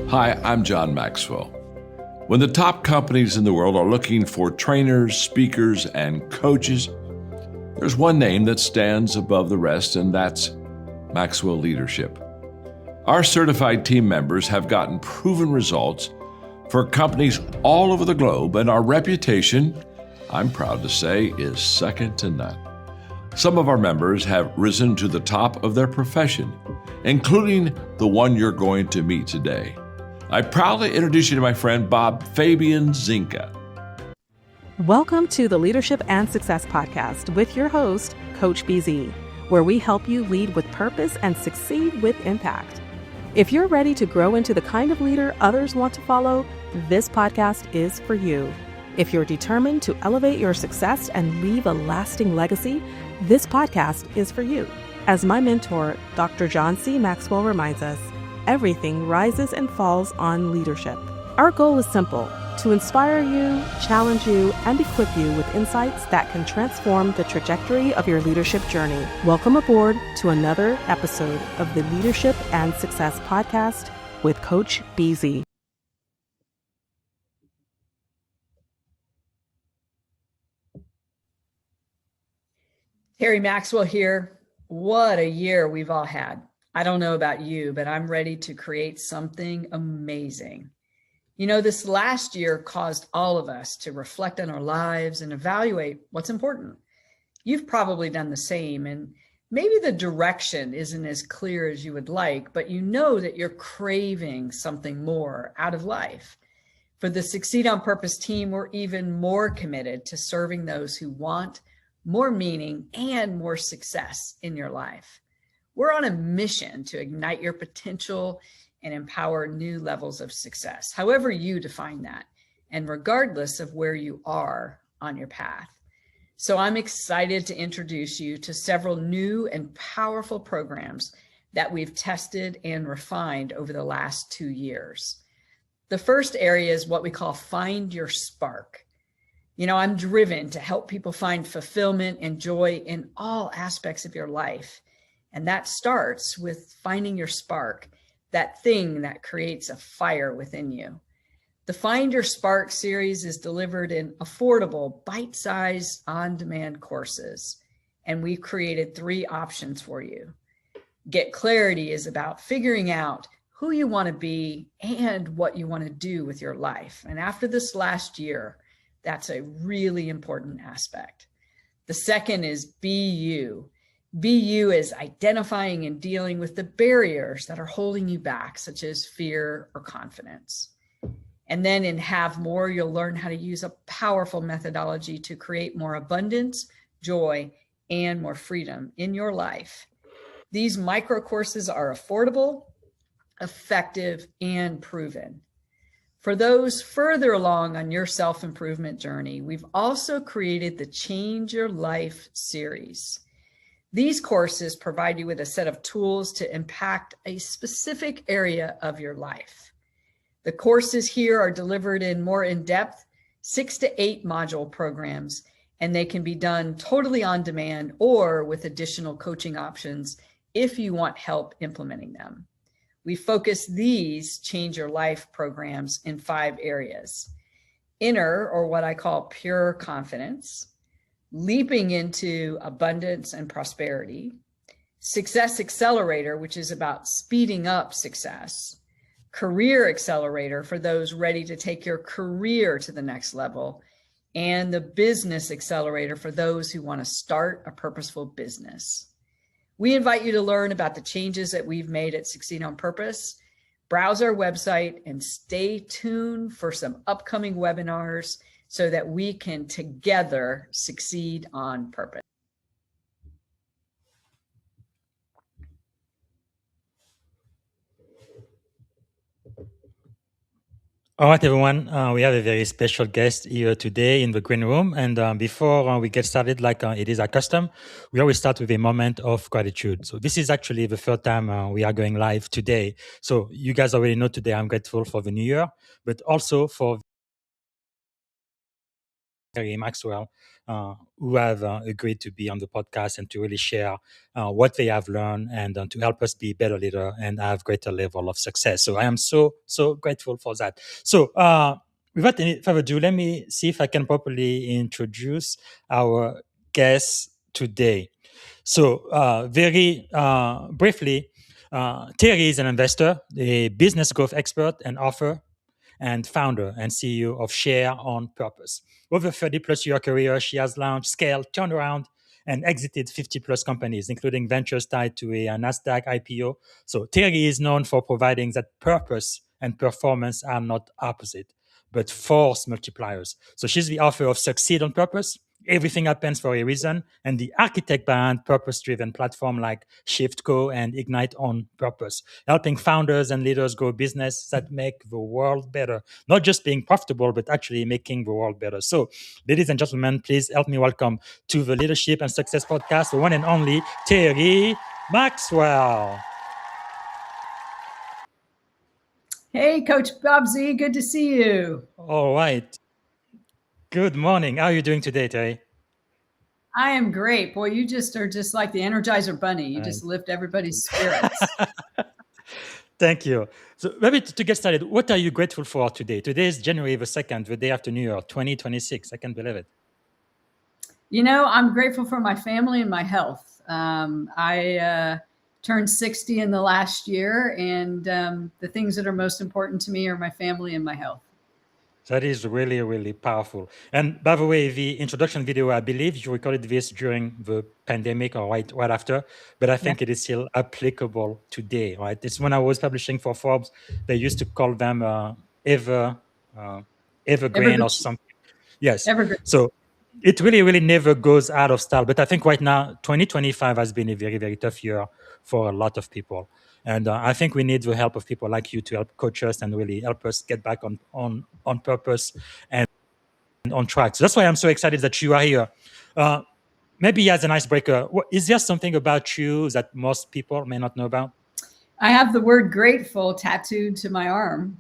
Hi, I'm John Maxwell. When the top companies in the world are looking for trainers, speakers, and coaches, there's one name that stands above the rest, and that's Maxwell Leadership. Our certified team members have gotten proven results for companies all over the globe, and our reputation, I'm proud to say, is second to none. Some of our members have risen to the top of their profession, including the one you're going to meet today. I proudly introduce you to my friend Bob Fabian Zinka. Welcome to the Leadership and Success Podcast with your host, Coach BZ, where we help you lead with purpose and succeed with impact. If you're ready to grow into the kind of leader others want to follow, this podcast is for you. If you're determined to elevate your success and leave a lasting legacy, this podcast is for you. As my mentor, Dr. John C. Maxwell reminds us, everything rises and falls on leadership. Our goal is simple: to inspire you, challenge you, and equip you with insights that can transform the trajectory of your leadership journey. Welcome aboard to another episode of the Leadership and Success Podcast with Coach BZ. Terri Maxwell here. What a year we've all had. I don't know about you, but I'm ready to create something amazing. You know, this last year caused all of us to reflect on our lives and evaluate what's important. You've probably done the same, and maybe the direction isn't as clear as you would like, but you know that you're craving something more out of life. For the Succeed on Purpose team, we're even more committed to serving those who want more meaning and more success in your life. We're on a mission to ignite your potential and empower new levels of success, however you define that, and regardless of where you are on your path. So I'm excited to introduce you to several new and powerful programs that we've tested and refined over the last 2 years. The first area is what we call Find Your Spark. You know, I'm driven to help people find fulfillment and joy in all aspects of your life. And that starts with finding your spark, that thing that creates a fire within you. The Find Your Spark series is delivered in affordable, bite-sized, on-demand courses. And we've created 3 options for you. Get Clarity is about figuring out who you want to be and what you want to do with your life. And after this last year, that's a really important aspect. The second is Be You. Be You is identifying and dealing with the barriers that are holding you back, such as fear or confidence. And then in Have More, you'll learn how to use a powerful methodology to create more abundance, joy, and more freedom in your life. These micro courses are affordable, effective, and proven. For those further along on your self-improvement journey, we've also created the Change Your Life series. These courses provide you with a set of tools to impact a specific area of your life. The courses here are delivered in more in-depth 6 to 8 module programs, and they can be done totally on demand or with additional coaching options if you want help implementing them. We focus these Change Your Life programs in 5 areas: inner, or what I call pure confidence, leaping into abundance and prosperity, Success Accelerator, which is about speeding up success, Career Accelerator for those ready to take your career to the next level, and the Business Accelerator for those who want to start a purposeful business. We invite you to learn about the changes that we've made at Succeed on Purpose. Browse our website and stay tuned for some upcoming webinars so that we can together succeed on purpose. All right, everyone. We have a very special guest here today in the green room. And before we get started, like it is our custom, we always start with a moment of gratitude. So this is actually the third time we are going live today. So you guys already know today I'm grateful for the new year, but also for Terri Maxwell, who have agreed to be on the podcast and to really share what they have learned and to help us be better leader and have greater level of success. So I am so grateful for that. So without any further ado, let me see if I can properly introduce our guest today. So very briefly, Terri is an investor, a business growth expert and author, and founder and CEO of Share on Purpose. Over 30 plus year career, she has launched, scaled, turned around, and exited 50 plus companies, including ventures tied to a NASDAQ IPO. So Terri is known for providing that purpose and performance are not opposite, but force multipliers. So she's the author of Succeed on Purpose, Everything Happens for a Reason, and the architect behind purpose-driven platform like ShiftCo and Ignite on Purpose, helping founders and leaders grow business that make the world better, not just being profitable, but actually making the world better. So, ladies and gentlemen, please help me welcome to the Leadership and Success Podcast, the one and only Terri Maxwell. Hey, Coach Bobsy, good to see you. All right. Good morning. How are you doing today, Terri? I am great. Boy, you just are just like the Energizer Bunny. You just lift everybody's spirits. Thank you. So maybe to get started, what are you grateful for today? Today is January the 2nd, the day after New Year, 2026. I can't believe it. You know, I'm grateful for my family and my health. I turned 60 in the last year, and the things that are most important to me are my family and my health. That is really, really powerful. And by the way, the introduction video, I believe you recorded this during the pandemic or right after, but I think it is still applicable today, right? It's when I was publishing for Forbes, they used to call them evergreen or something. Yes. Evergreen. So it really, really never goes out of style. But I think right now, 2025 has been a very, very tough year for a lot of people. And I think we need the help of people like you to help coach us and really help us get back on purpose and on track. So that's why I'm so excited that you are here. Maybe as an icebreaker, is there something about you that most people may not know about? I have the word grateful tattooed to my arm.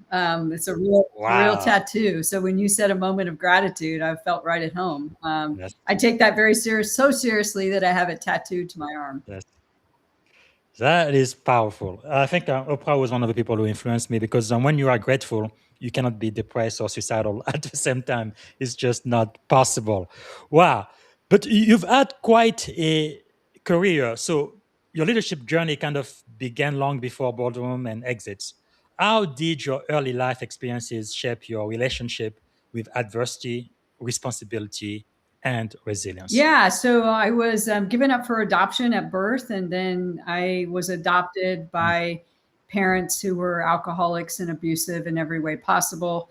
It's a real tattoo. So when you said a moment of gratitude, I felt right at home. I take that so seriously that I have it tattooed to my arm. Yes. That is powerful. I think Oprah was one of the people who influenced me because when you are grateful, you cannot be depressed or suicidal at the same time. It's just not possible. Wow. But you've had quite a career. So your leadership journey kind of began long before boardroom and exits. How did your early life experiences shape your relationship with adversity, responsibility, and resilience? Yeah, so I was given up for adoption at birth, and then I was adopted by parents who were alcoholics and abusive in every way possible.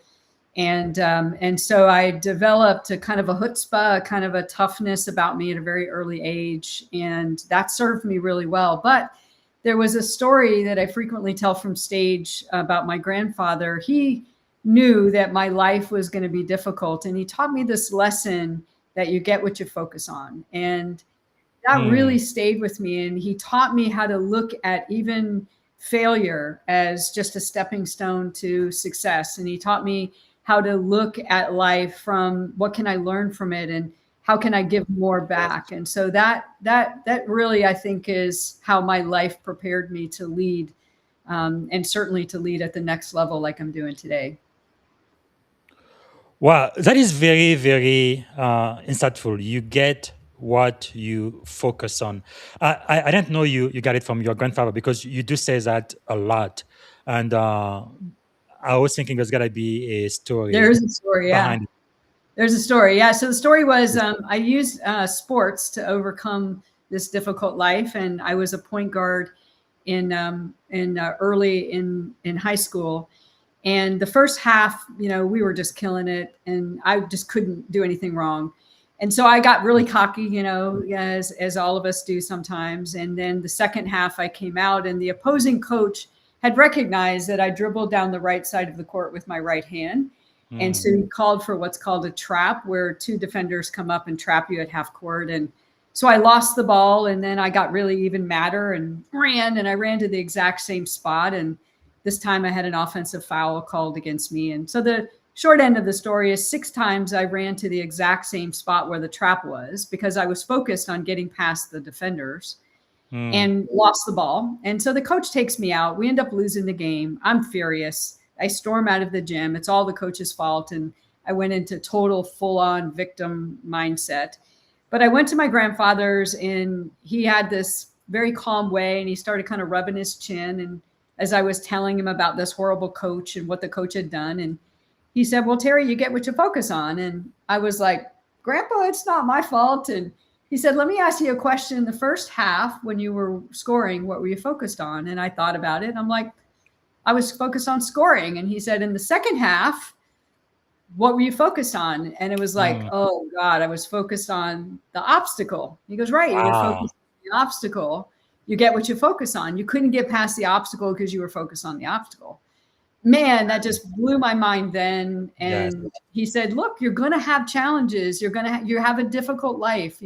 And so I developed a kind of a chutzpah, kind of a toughness about me at a very early age, and that served me really well. But there was a story that I frequently tell from stage about my grandfather. He knew that my life was going to be difficult, and he taught me this lesson that you get what you focus on. And that really stayed with me. And he taught me how to look at even failure as just a stepping stone to success. And he taught me how to look at life from what can I learn from it and how can I give more back. And so that really, I think, is how my life prepared me to lead, and certainly to lead at the next level like I'm doing today. Wow, that is very, very insightful. You get what you focus on. I didn't know you got it from your grandfather because you do say that a lot. And I was thinking there's got to be a story. There's a story, yeah. There's a story, yeah. So the story was I used sports to overcome this difficult life, and I was a point guard in early in high school. And the first half, we were just killing it, and I just couldn't do anything wrong. And so I got really cocky, as all of us do sometimes. And then the second half, I came out, and the opposing coach had recognized that I dribbled down the right side of the court with my right hand. And so he called for what's called a trap, where two defenders come up and trap you at half court. And so I lost the ball, and then I got really even madder and I ran to the exact same spot. And this time I had an offensive foul called against me. And so the short end of the story is 6 times I ran to the exact same spot where the trap was because I was focused on getting past the defenders and lost the ball. And so the coach takes me out. We end up losing the game. I'm furious. I storm out of the gym. It's all the coach's fault. And I went into total full-on victim mindset. But I went to my grandfather's, and he had this very calm way, and he started kind of rubbing his chin. And as I was telling him about this horrible coach and what the coach had done, and he said, well, Terri, you get what you focus on. And I was like, Grandpa, it's not my fault. And he said, let me ask you a question. The first half, when you were scoring, what were you focused on? And I thought about it. And I'm like, I was focused on scoring. And he said, in the second half, what were you focused on? And it was like, oh God, I was focused on the obstacle. He goes, right, you were focused on the obstacle. You get what you focus on. You couldn't get past the obstacle because you were focused on the obstacle. Man, that just blew my mind then. And he said, look, you're going to have challenges. You have a difficult life.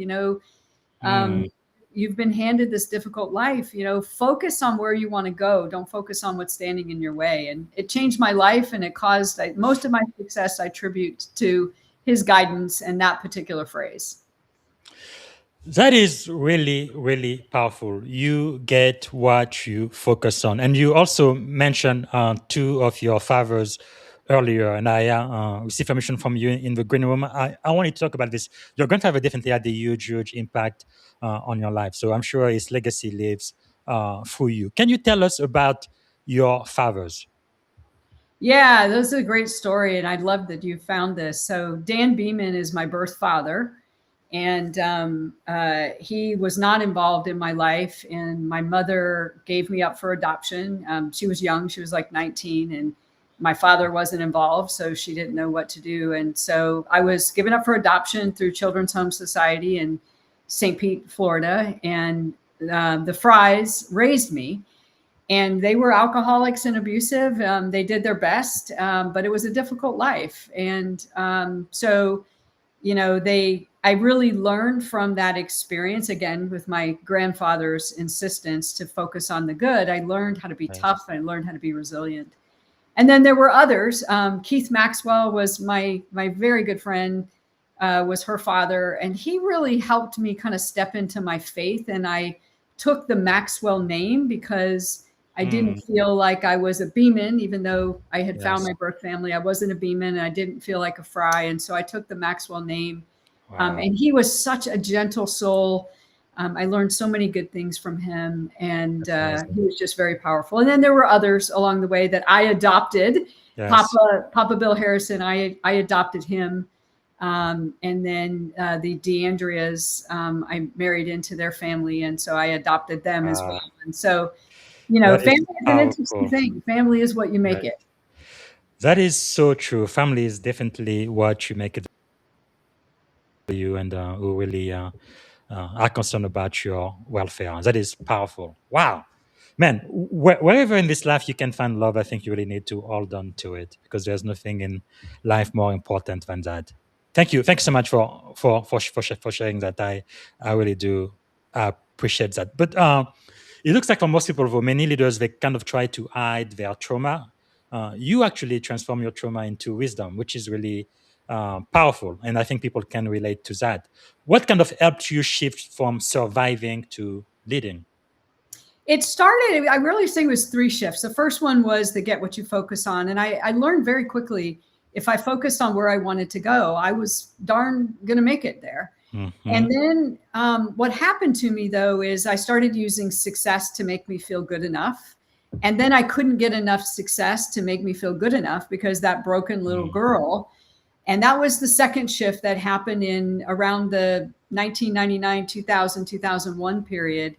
You've been handed this difficult life, focus on where you want to go. Don't focus on what's standing in your way. And it changed my life, and it caused most of my success I attribute to his guidance and that particular phrase. That is really, really powerful. You get what you focus on. And you also mentioned 2 of your fathers earlier, and I received permission from you in the green room. I want to talk about this. Your grandfather definitely had a huge, huge impact on your life. So I'm sure his legacy lives through you. Can you tell us about your fathers? Yeah, this is a great story, and I love that you found this. So Dan Beeman is my birth father. And he was not involved in my life. And my mother gave me up for adoption. She was young. She was like 19. And my father wasn't involved, so she didn't know what to do. And so I was given up for adoption through Children's Home Society in St. Pete, Florida. And the Frys raised me. And they were alcoholics and abusive. They did their best, but it was a difficult life. And so I really learned from that experience, again, with my grandfather's insistence to focus on the good. I learned how to be tough. I learned how to be resilient. And then there were others. Keith Maxwell was my very good friend, was her father. And he really helped me kind of step into my faith. And I took the Maxwell name because I didn't feel like I was a Beeman, even though I had found my birth family. I wasn't a Beeman, and I didn't feel like a Fry. And so I took the Maxwell name. Wow. And he was such a gentle soul. I learned so many good things from him, and he was just very powerful. And then there were others along the way that I adopted. Yes. Papa Bill Harrison, I adopted him. And then the DeAndreas, I married into their family, and so I adopted them as well. And so, family is an interesting thing. Family is what you make it. That is so true. Family is definitely what you make it. You and who really are concerned about your welfare. That is powerful. Wow. Man, wherever in this life you can find love, I think you really need to hold on to it, because there's nothing in life more important than that. Thank you. Thanks so much for sharing that. I really do appreciate that. But it looks like for most people, for many leaders, they kind of try to hide their trauma. You actually transform your trauma into wisdom, which is really powerful. And I think people can relate to that. What kind of helped you shift from surviving to leading? It started, I really think it was 3 shifts. The first one was the get what you focus on. And I learned very quickly, if I focused on where I wanted to go, I was darn going to make it there. Mm-hmm. And then what happened to me, though, is I started using success to make me feel good enough. And then I couldn't get enough success to make me feel good enough, because that broken little girl. And that was the second shift that happened in around the 1999, 2000, 2001 period.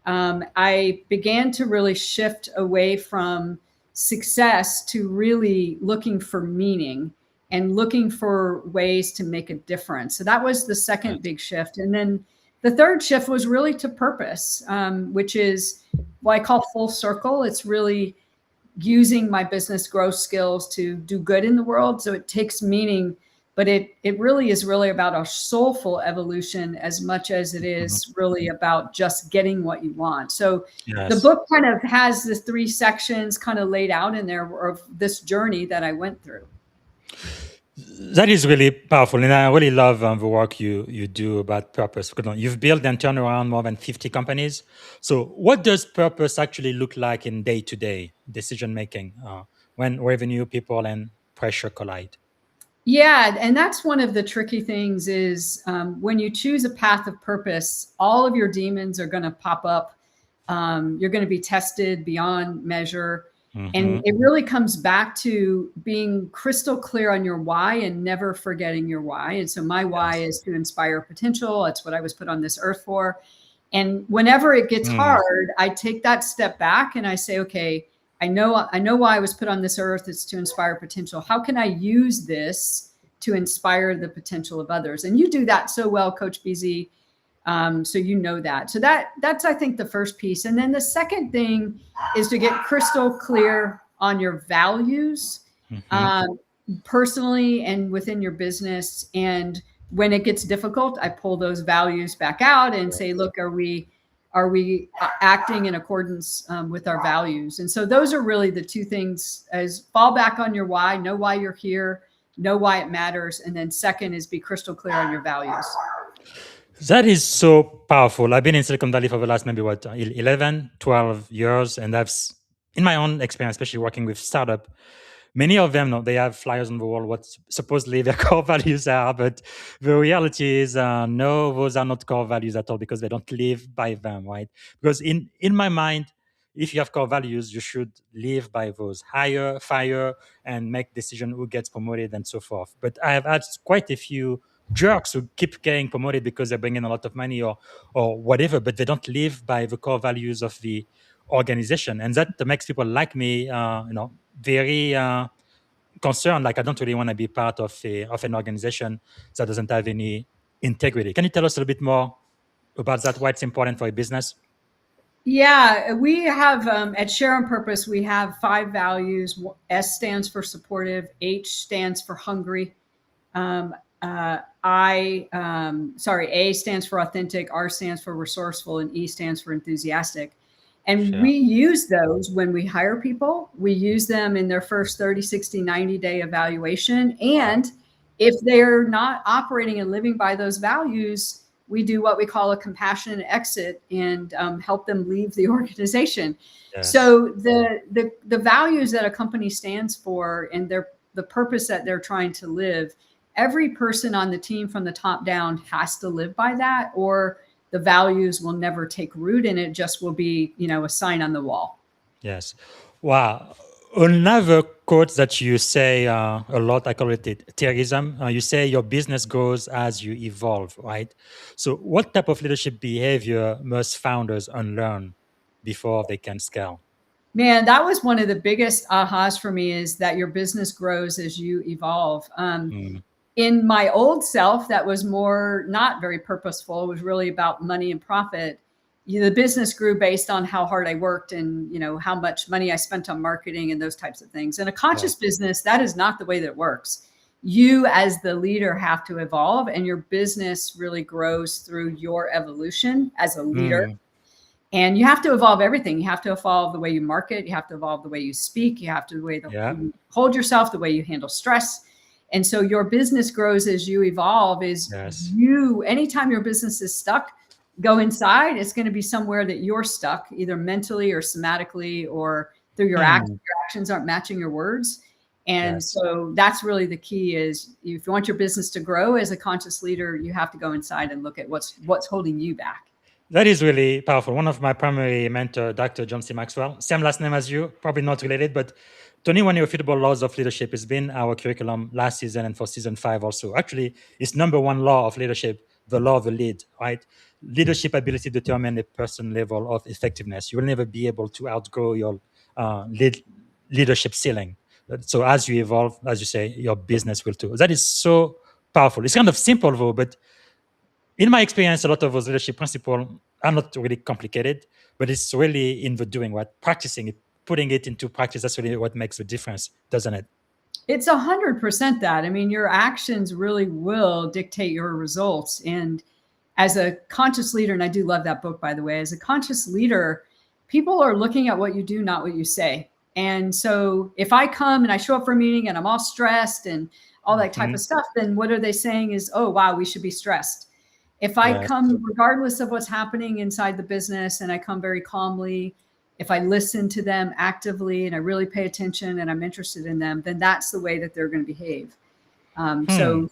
I began to really shift away from success to really looking for meaning and looking for ways to make a difference. So that was the second big shift. And then the third shift was really to purpose, which is what I call full circle. It's really using my business growth skills to do good in the world. So it takes meaning, but it really is really about a soulful evolution as much as it is really about just getting what you want. So the book kind of has the 3 sections kind of laid out in there of this journey that I went through. That is really powerful, and I really love the work you do about purpose. Because you've built and turned around more than 50 companies. So, what does purpose actually look like in day-to-day decision making when revenue, people, and pressure collide? Yeah, and that's one of the tricky things is when you choose a path of purpose, all of your demons are going to pop up. You're going to be tested beyond measure. And Hmm. it really comes back to being crystal clear on your why and never forgetting your why. And so my why Yes. is to inspire potential. That's what I was put on this earth for. And whenever it gets Mm. hard, I take that step back and I say, okay, I know why I was put on this earth. It's to inspire potential. How can I use this to inspire the potential of others? And you do that so well, Coach BZ. So you know that. So that's I think the first piece. And then the second thing is to get crystal clear on your values, Hmm. um, personally and within your business. And when it gets difficult, I pull those values back out and say, look, are we acting in accordance with our values? And so those are really the two things: as fall back on your why, know why you're here, know why it matters, and then second is be crystal clear on your values. That is so powerful. I've been in Silicon Valley for the last maybe 11, 12 years. And in my own experience, especially working with startup, many of them, no, they have flyers on the wall, what supposedly their core values are. But the reality is, no, those are not core values at all because they don't live by them, right? Because in my mind, if you have core values, you should live by those: hire, fire, and make decision who gets promoted and so forth. But I have had quite a few jerks who keep getting promoted because they bring in a lot of money or whatever, but they don't live by the core values of the organization, and that makes people like me, very concerned. Like I don't really want to be part of an organization that doesn't have any integrity. Can you tell us a little bit more about that? Why it's important for a business? Yeah, we have at Share on Purpose, we have 5 values. S stands for supportive, H stands for hungry, A stands for authentic, R stands for resourceful, and E stands for enthusiastic. And we Sure. use those when we hire people. We use them in their first 30, 60, 90-day evaluation. Wow. And if they're not operating and living by those values, we do what we call a compassionate exit and help them leave the organization. Yes. So the values that a company stands for and the purpose that they're trying to live, every person on the team from the top down has to live by that, or the values will never take root and it just will be, a sign on the wall. Yes. Wow. Another quote that you say a lot, I call it Terrorism. You say your business grows as you evolve, right? So, what type of leadership behavior must founders unlearn before they can scale? Man, that was one of the biggest ahas for me, is that your business grows as you evolve. Mm, In my old self, that was more not very purposeful. It was really about money and profit. The business grew based on how hard I worked and how much money I spent on marketing and those types of things. In a conscious yes. business, that is not the way that it works. You as the leader have to evolve, and your business really grows through your evolution as a leader. Mm, And you have to evolve everything. You have to evolve the way you market. You have to evolve the way you speak. You have to the way yeah. you hold yourself, the way you handle stress. And so your business grows as you evolve. Yes. Anytime your business is stuck, go inside. It's going to be somewhere that you're stuck, either mentally or somatically, or through your actions. Mm, Your actions aren't matching your words. And yes. so that's really the key: is if you want your business to grow as a conscious leader, you have to go inside and look at what's holding you back. That is really powerful. One of my primary mentor, Dr. John C. Maxwell, same last name as you, probably not related, but 21 Irrefutable Laws of Leadership has been our curriculum last season and for season 5 also. Actually, it's number one law of leadership, the law of the lead, right? Leadership ability determine a person level of effectiveness. You will never be able to outgrow your leadership ceiling. So as you evolve, as you say, your business will too. That is so powerful. It's kind of simple though, but in my experience, a lot of those leadership principles are not really complicated, but it's really in the doing, what practicing it, putting it into practice. That's really what makes the difference, doesn't it? It's 100% that. I mean, your actions really will dictate your results. And as a conscious leader, and I do love that book, by the way, as a conscious leader, people are looking at what you do, not what you say. And so if I come and I show up for a meeting and I'm all stressed and all that type of stuff, then what are they saying is, oh, wow, we should be stressed. If I come regardless of what's happening inside the business and I come very calmly, if I listen to them actively and I really pay attention and I'm interested in them, then that's the way that they're going to behave. So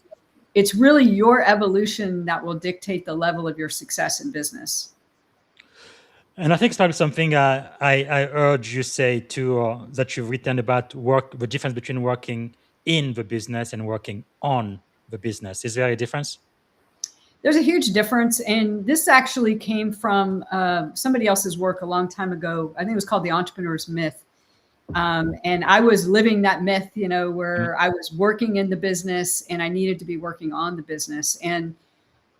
it's really your evolution that will dictate the level of your success in business. And I think it's probably something I urge you say too, that you've written about the difference between working in the business and working on the business. Is there a difference? There's a huge difference. And this actually came from somebody else's work a long time ago. I think it was called the entrepreneur's myth. And I was living that myth, where I was working in the business and I needed to be working on the business. And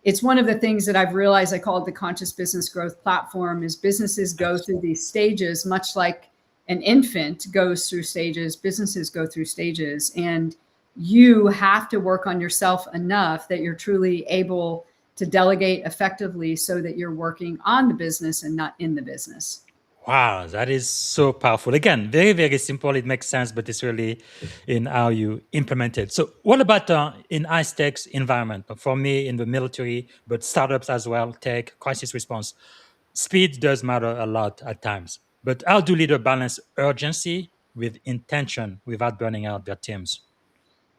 it's one of the things that I've realized, I call it the conscious business growth platform, is businesses go through these stages, much like an infant goes through stages, businesses go through stages, and you have to work on yourself enough that you're truly able to delegate effectively so that you're working on the business and not in the business. Wow, that is so powerful. Again, very, very simple. It makes sense, but it's really in how you implement it. So what about in high-stakes environment? For me, in the military, but startups as well, tech, crisis response, speed does matter a lot at times. But how do leaders balance urgency with intention without burning out their teams?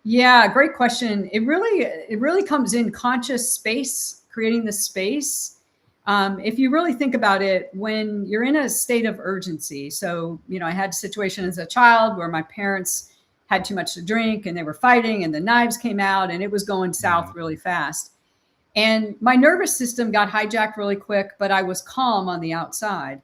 Yeah, great question. It really comes in conscious space, creating the space. If you really think about it, when you're in a state of urgency, so, I had a situation as a child where my parents had too much to drink and they were fighting and the knives came out and it was going south really fast. And my nervous system got hijacked really quick, but I was calm on the outside.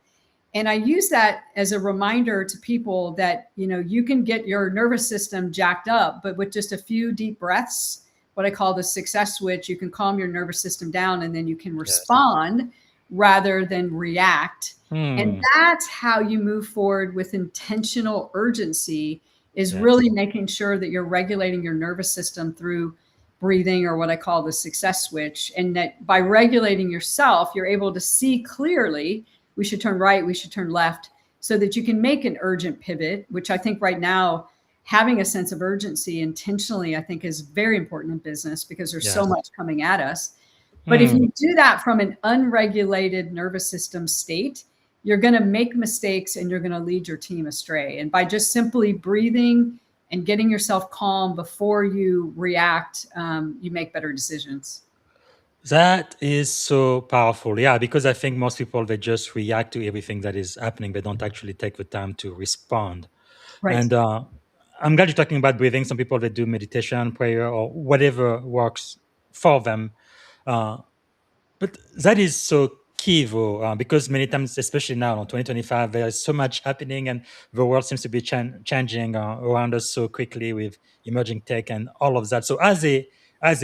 And I use that as a reminder to people that, you can get your nervous system jacked up, but with just a few deep breaths, what I call the success switch, you can calm your nervous system down and then you can respond rather than react. And that's how you move forward with intentional urgency, is really making sure that you're regulating your nervous system through breathing, or what I call the success switch. And that by regulating yourself, you're able to see clearly, we should turn right, we should turn left, so that you can make an urgent pivot, which I think right now, having a sense of urgency intentionally, I think, is very important in business because there's so much coming at us. But if you do that from an unregulated nervous system state, you're going to make mistakes and you're going to lead your team astray. And by just simply breathing and getting yourself calm before you react, you make better decisions. That is so powerful. Yeah, because I think most people, they just react to everything that is happening. They don't actually take the time to respond. Right. And I'm glad you're talking about breathing. Some people, they do meditation, prayer, or whatever works for them. But that is so key, though, because many times, especially now in 2025, there is so much happening and the world seems to be changing around us so quickly with emerging tech and all of that. So as a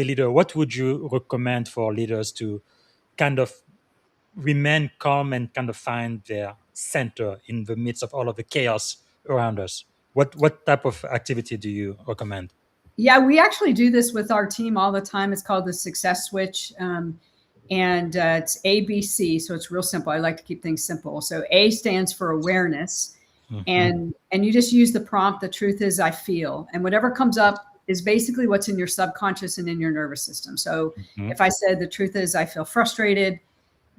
leader, what would you recommend for leaders to kind of remain calm and kind of find their center in the midst of all of the chaos around us? What type of activity do you recommend? Yeah, we actually do this with our team all the time. It's called the success switch. And it's ABC, so it's real simple. I like to keep things simple. So A stands for awareness, and you just use the prompt, the truth is I feel, and whatever comes up is basically what's in your subconscious and in your nervous system. So if I said the truth is I feel frustrated,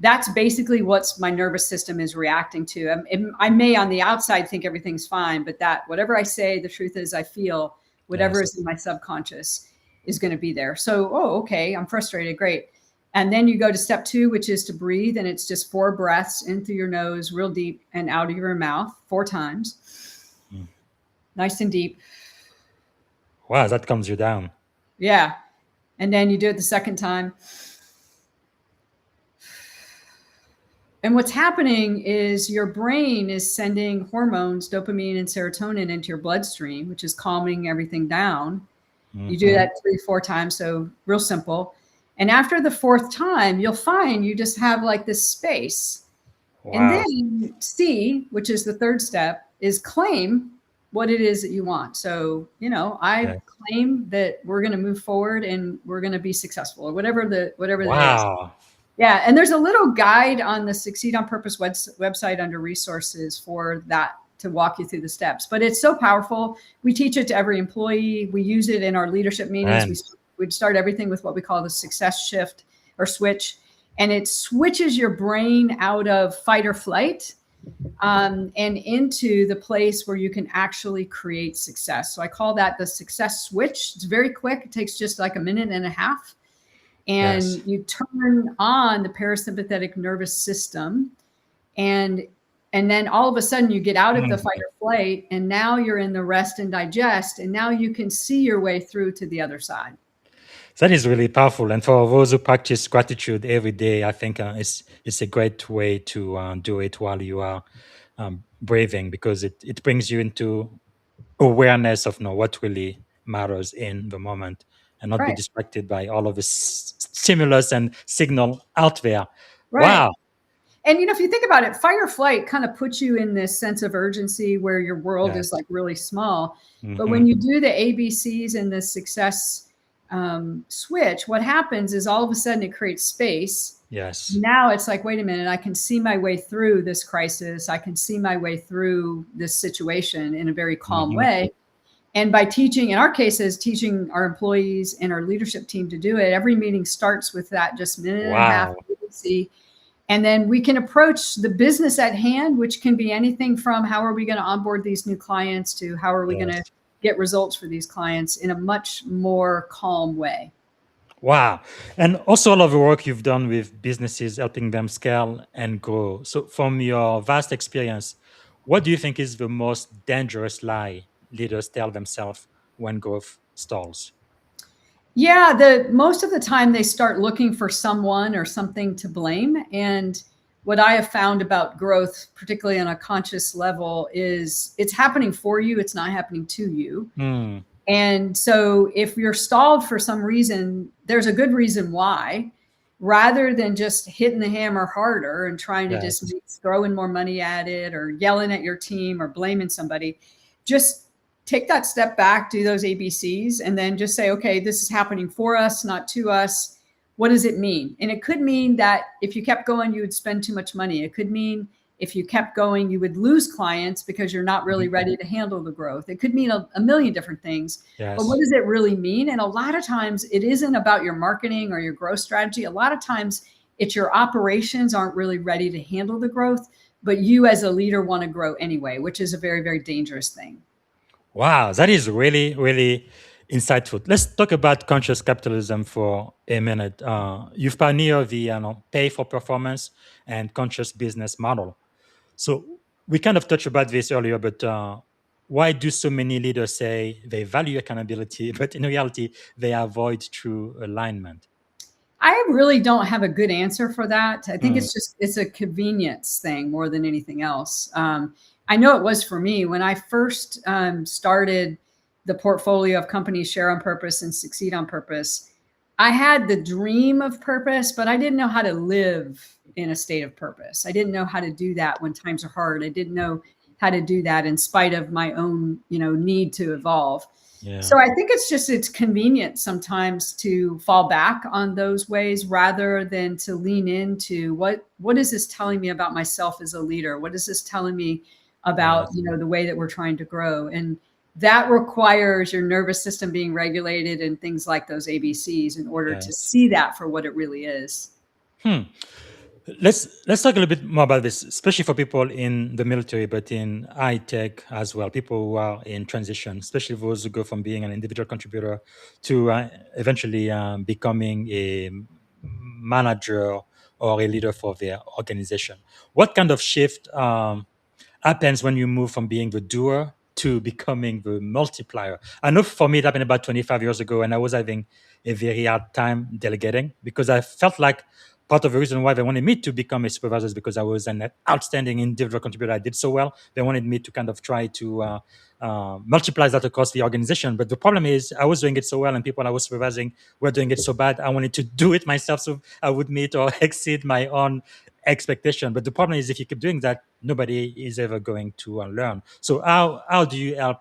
that's basically what's my nervous system is reacting to. I may on the outside think everything's fine, but that whatever I say, the truth is I feel, whatever is in my subconscious is going to be there. So, okay, I'm frustrated, great. And then you go to step 2, which is to breathe. And it's just 4 breaths in through your nose, real deep, and out of your mouth 4 times. Nice and deep. Wow, that calms you down. Yeah. And then you do it the second time. And what's happening is your brain is sending hormones, dopamine and serotonin, into your bloodstream, which is calming everything down. You do that 3-4 times. So real simple. And after the 4th time, you'll find you just have like this space. Wow. And then C, which is the 3rd step, is claim what it is that you want. So, I claim that we're going to move forward and we're going to be successful, or whatever that is. Yeah. And there's a little guide on the Succeed on Purpose website under resources for that to walk you through the steps. But it's so powerful. We teach it to every employee. We use it in our leadership meetings. Man. We'd start everything with what we call the success shift or switch. And it switches your brain out of fight or flight and into the place where you can actually create success. So I call that the success switch. It's very quick. It takes just like a minute and a half. And Yes. you turn on the parasympathetic nervous system. And then all of a sudden you get out of the fight or flight. And now you're in the rest and digest. And now you can see your way through to the other side. That is really powerful. And for those who practice gratitude every day, I think it's a great way to do it while you are breathing, because it brings you into awareness of what really matters in the moment, and not be Right. distracted by all of the stimulus and signal out there. Right. Wow. And, if you think about it, fight or flight kind of puts you in this sense of urgency where your world Yes. is like really small. But Mhm. when you do the ABCs and the success switch, what happens is all of a sudden it creates space. Yes. Now it's like, wait a minute, I can see my way through this crisis. I can see my way through this situation in a very calm Mhm. way. And by teaching, in our cases, teaching our employees and our leadership team to do it, every meeting starts with that just minute and a half Wow. ABC. And then we can approach the business at hand, which can be anything from how are we going to onboard these new clients to how are we going to Yes. get results for these clients in a much more calm way. Wow. And also all of the work you've done with businesses, helping them scale and grow. So from your vast experience, what do you think is the most dangerous lie leaders tell themselves when growth stalls? Yeah, the most of the time they start looking for someone or something to blame. And what I have found about growth, particularly on a conscious level, is it's happening for you, it's not happening to you. Hmm. And so if you're stalled for some reason, there's a good reason why, rather than just hitting the hammer harder and trying to Yes. just throw in more money at it or yelling at your team or blaming somebody. Just take that step back, do those ABCs, and then just say, okay, this is happening for us, not to us. What does it mean? And it could mean that if you kept going, you would spend too much money. It could mean if you kept going, you would lose clients because you're not really ready to handle the growth. It could mean a million different things. But what Yes. does it really mean? And a lot of times it isn't about your marketing or your growth strategy. A lot of times it's your operations aren't really ready to handle the growth, but you as a leader want to grow anyway, which is a very, very dangerous thing. Wow, that is really, really insightful. Let's talk about conscious capitalism for a minute. You've pioneered the pay for performance and conscious business model. So we kind of touched about this earlier, but why do so many leaders say they value accountability, but in reality they avoid true alignment? I really don't have a good answer for that. I think Hmm. it's a convenience thing more than anything else. I know it was for me when I first started the portfolio of companies Share on Purpose and Succeed on Purpose. I had the dream of purpose, but I didn't know how to live in a state of purpose. I didn't know how to do that when times are hard. I didn't know how to do that in spite of my own, need to evolve. Yeah. So I think it's convenient sometimes to fall back on those ways rather than to lean into what is this telling me about myself as a leader? What is this telling me about, Yes. the way that we're trying to grow? And that requires your nervous system being regulated and things like those ABCs in order to Yes. see that for what it really is. Hmm. Let's talk a little bit more about this, especially for people in the military, but in high tech as well. People who are in transition, especially those who go from being an individual contributor to eventually becoming a manager or a leader for their organization. What kind of shift happens when you move from being the doer to becoming the multiplier? I know for me it happened about 25 years ago, and I was having a very hard time delegating because I felt like part of the reason why they wanted me to become a supervisor is because I was an outstanding individual contributor. I did so well. They wanted me to kind of try to multiply that across the organization. But the problem is I was doing it so well and people I was supervising were doing it so bad. I wanted to do it myself so I would meet or exceed my own expectation. But the problem is if you keep doing that, nobody is ever going to learn. So how do you help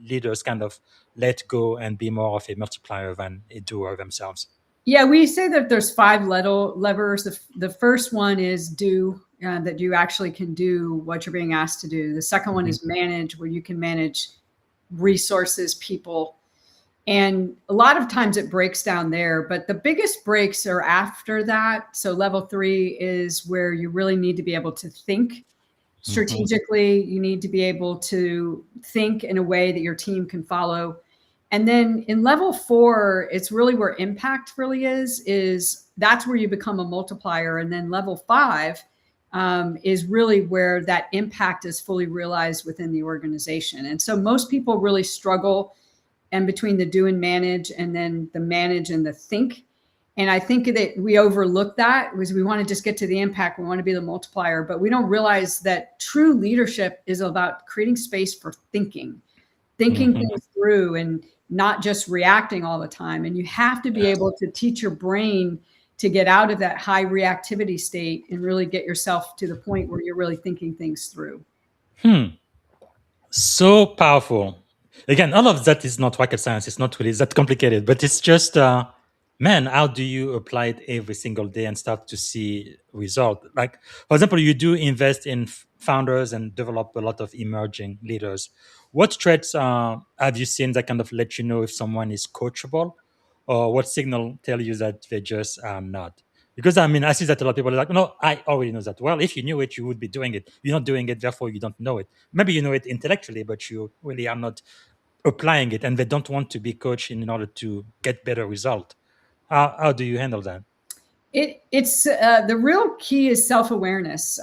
leaders kind of let go and be more of a multiplier than a doer themselves? Yeah, we say that there's five levers. The first one is do. that you actually can do what you're being asked to do. The second one is manage, where you can manage resources, people. And a lot of times it breaks down there, but the biggest breaks are after that. So level 3 is where you really need to be able to think strategically. You need to be able to think in a way that your team can follow. And then in level 4, it's really where impact really is that's where you become a multiplier. And then level 5 is really where that impact is fully realized within the organization. And so most people really struggle and between the do and manage, and then the manage and the think. And I think that we overlook that because we want to just get to the impact. We want to be the multiplier, but we don't realize that true leadership is about creating space for thinking things through and not just reacting all the time. And you have to be able to teach your brain to get out of that high reactivity state and really get yourself to the point where you're really thinking things through. So powerful. Again, all of that is not rocket science. It's not really that complicated, but it's just, man, how do you apply it every single day and start to see result? Like, for example, you do invest in founders and develop a lot of emerging leaders. What traits have you seen that kind of let you know if someone is coachable, or what signal tell you that they just are not? Because I mean, I see that a lot of people are like, no, I already know that. Well, if you knew it, you would be doing it. You're not doing it, therefore you don't know it. Maybe you know it intellectually, but you really are not applying it, and they don't want to be coached in order to get better result. How do you handle that? It's the real key is self-awareness.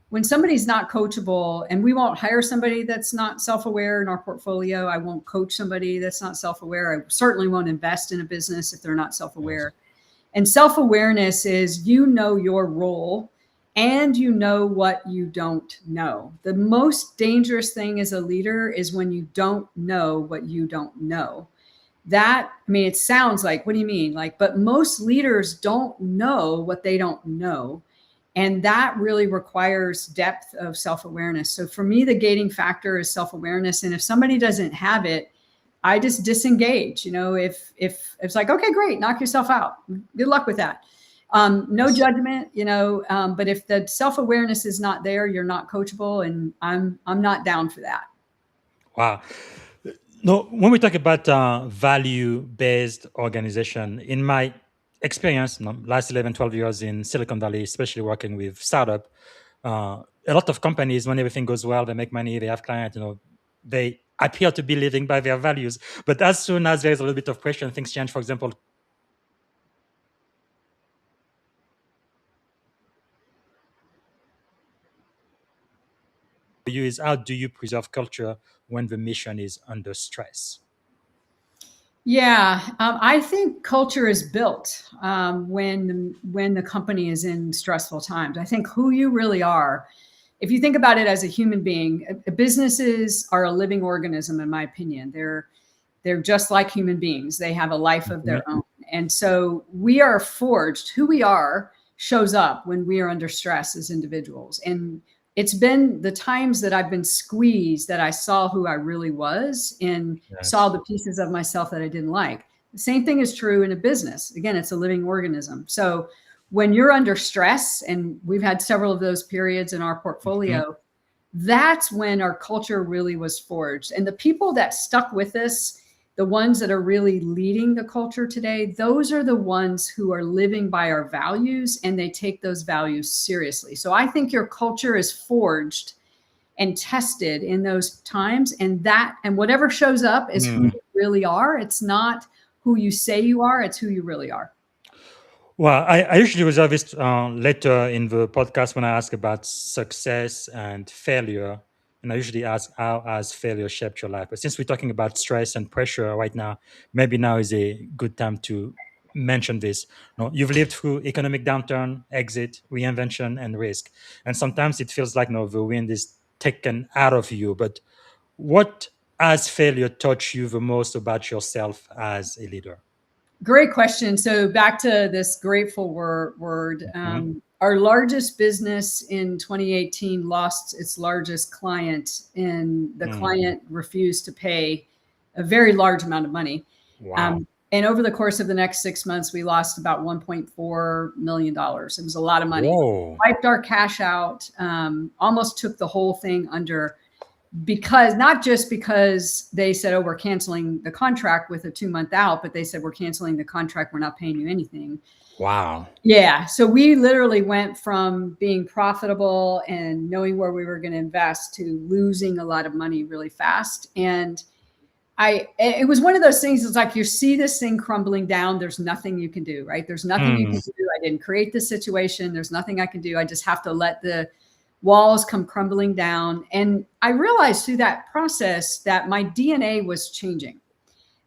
When somebody's not coachable, and we won't hire somebody that's not self-aware in our portfolio. I won't coach somebody that's not self-aware. I certainly won't invest in a business if they're not self-aware. Yes. And self-awareness is, you know, your role and you know what you don't know. The most dangerous thing as a leader is when you don't know what you don't know. That, I mean, it sounds like, what do you mean? Like, but most leaders don't know what they don't know. And that really requires depth of self-awareness. So for me, the gating factor is self-awareness. And if somebody doesn't have it, I just disengage. You know, if it's like, okay, great, knock yourself out. Good luck with that. No judgment, you know, but if the self-awareness is not there, you're not coachable, and I'm not down for that. Wow. No, when we talk about value-based organization, in my experience, last 11, 12 years in Silicon Valley, especially working with startup, a lot of companies, when everything goes well, they make money, they have clients, you know, they appear to be living by their values. But as soon as there's a little bit of pressure, things change. For example, you is, how do you preserve culture when the mission is under stress? Yeah, I think culture is built when the company is in stressful times. I think who you really are, if you think about it as a human being, businesses are a living organism, in my opinion. They're just like human beings. They have a life of their own. And so we are forged. Who we are shows up when we are under stress as individuals. And it's been the times that I've been squeezed that I saw who I really was and saw the pieces of myself that I didn't like. The same thing is true in a business. Again, it's a living organism. So when you're under stress, and we've had several of those periods in our portfolio, that's when our culture really was forged. And the people that stuck with us, the ones that are really leading the culture today, those are the ones who are living by our values, and they take those values seriously. So I think your culture is forged and tested in those times, and whatever shows up is who you really are. It's not who you say you are, it's who you really are. Well, I usually reserve this later in the podcast when I ask about success and failure. And I usually ask, how has failure shaped your life? But since we're talking about stress and pressure right now, maybe now is a good time to mention this. You know, you've lived through economic downturn, exit, reinvention, and risk. And sometimes it feels like the wind is taken out of you. But what has failure taught you the most about yourself as a leader? Great question. So back to this grateful word. Our largest business in 2018 lost its largest client, and the client refused to pay a very large amount of money. Wow. And over the course of the next 6 months, we lost about $1.4 million. It was a lot of money. Whoa. Wiped our cash out, almost took the whole thing under, because not just because they said, oh, we're canceling the contract with a 2-month out, but they said, we're canceling the contract. We're not paying you anything. Wow. Yeah. So we literally went from being profitable and knowing where we were going to invest to losing a lot of money really fast. And it was one of those things. It's like, you see this thing crumbling down. There's nothing you can do, right? There's nothing you can do. I didn't create this situation. There's nothing I can do. I just have to let the walls come crumbling down. And I realized through that process that my DNA was changing,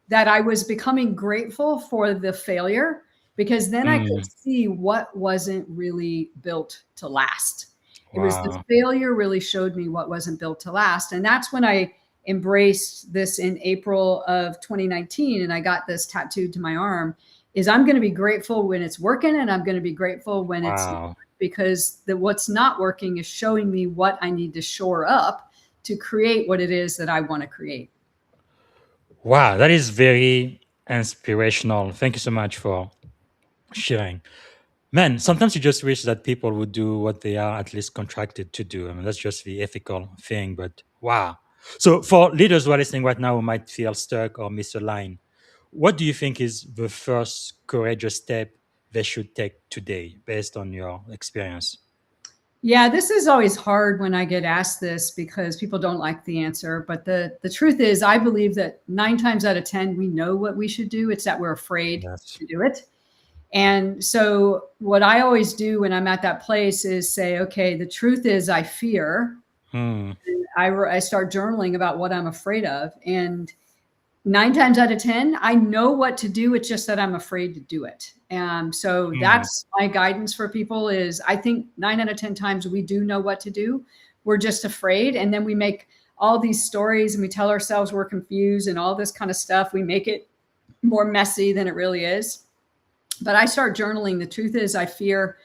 that I was becoming grateful for the failure, because then I could see what wasn't really built to last. It was the failure really showed me what wasn't built to last. And that's when I embraced this in April of 2019. And I got this tattooed to my arm, is I'm going to be grateful when it's working, and I'm going to be grateful when it's not, because what's not working is showing me what I need to shore up to create what it is that I want to create. Wow, that is very inspirational. Thank you so much for sharing. Man, sometimes you just wish that people would do what they are at least contracted to do. I mean, that's just the ethical thing, but wow. So for leaders who are listening right now who might feel stuck or misaligned, what do you think is the first courageous step they should take today based on your experience? Yeah, this is always hard when I get asked this, because people don't like the answer. But the truth is, I believe that 9 times out of 10, we know what we should do. It's that we're afraid to do it. And so what I always do when I'm at that place is say, okay, the truth is I fear. I start journaling about what I'm afraid of. And 9 times out of 10, I know what to do. It's just that I'm afraid to do it. And so that's my guidance for people is, I think 9 out of 10 times we do know what to do. We're just afraid. And then we make all these stories and we tell ourselves we're confused and all this kind of stuff. We make it more messy than it really is. But I start journaling. The truth is I fear,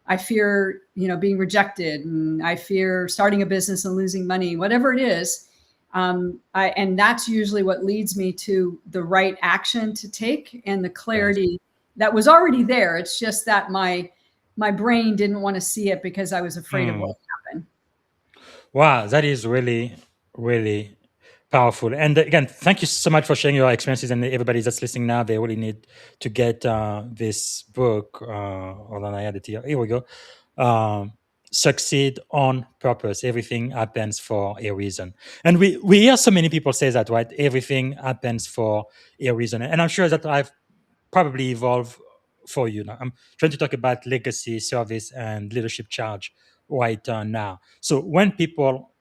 being rejected, and I fear starting a business and losing money, whatever it is. And that's usually what leads me to the right action to take and the clarity that was already there. It's just that my brain didn't want to see it because I was afraid of what would happen. Wow, that is really, really powerful. And again, thank you so much for sharing your experiences. And everybody that's listening now, they really need to get this book. Hold on, I had it here. Here we go. Succeed on Purpose. Everything happens for a reason. And we hear so many people say that, right? Everything happens for a reason. And I'm sure that I've probably evolved for you now. I'm trying to talk about legacy, service, and leadership charge right now. So when people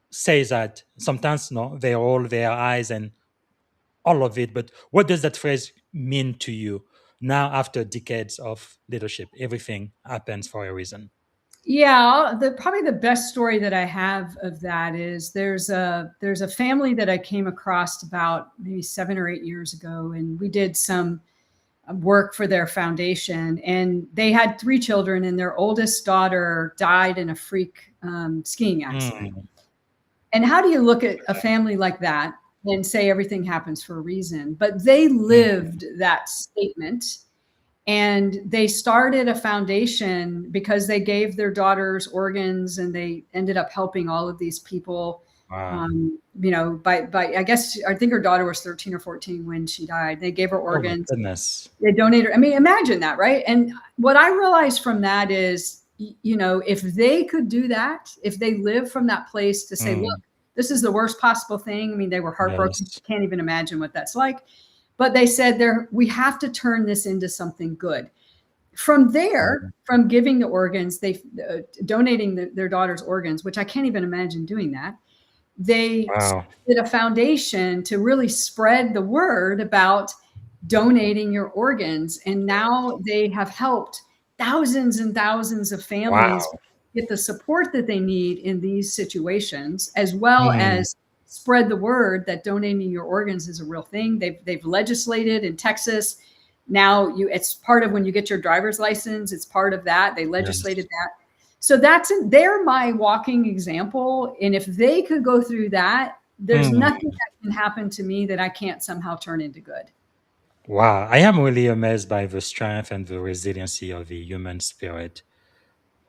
say that, sometimes they roll their eyes and all of it, but what does that phrase mean to you now after decades of leadership? Everything happens for a reason. Yeah, probably the best story that I have of that is there's a family that I came across about maybe 7 or 8 years ago, and we did some work for their foundation, and they had 3 children, and their oldest daughter died in a freak skiing accident. And how do you look at a family like that and say everything happens for a reason? But they lived that statement. And they started a foundation because they gave their daughters organs, and they ended up helping all of these people. Wow. I guess, I think her daughter was 13 or 14 when she died. They gave her organs. Oh my goodness. They donated. I mean, imagine that, right? And what I realized from that is, if they could do that, if they live from that place to say, look, this is the worst possible thing. I mean, they were heartbroken. Yes. Can't even imagine what that's like. But they said we have to turn this into something good. From there, from giving the organs, they donating their daughter's organs, which I can't even imagine doing that. They did a foundation to really spread the word about donating your organs. And now they have helped thousands and thousands of families get the support that they need in these situations, as well as spread the word that donating your organs is a real thing. They've legislated in Texas. Now it's part of when you get your driver's license, it's part of that. They legislated that. So they're my walking example. And if they could go through that, there's nothing that can happen to me that I can't somehow turn into good. Wow, I am really amazed by the strength and the resiliency of the human spirit.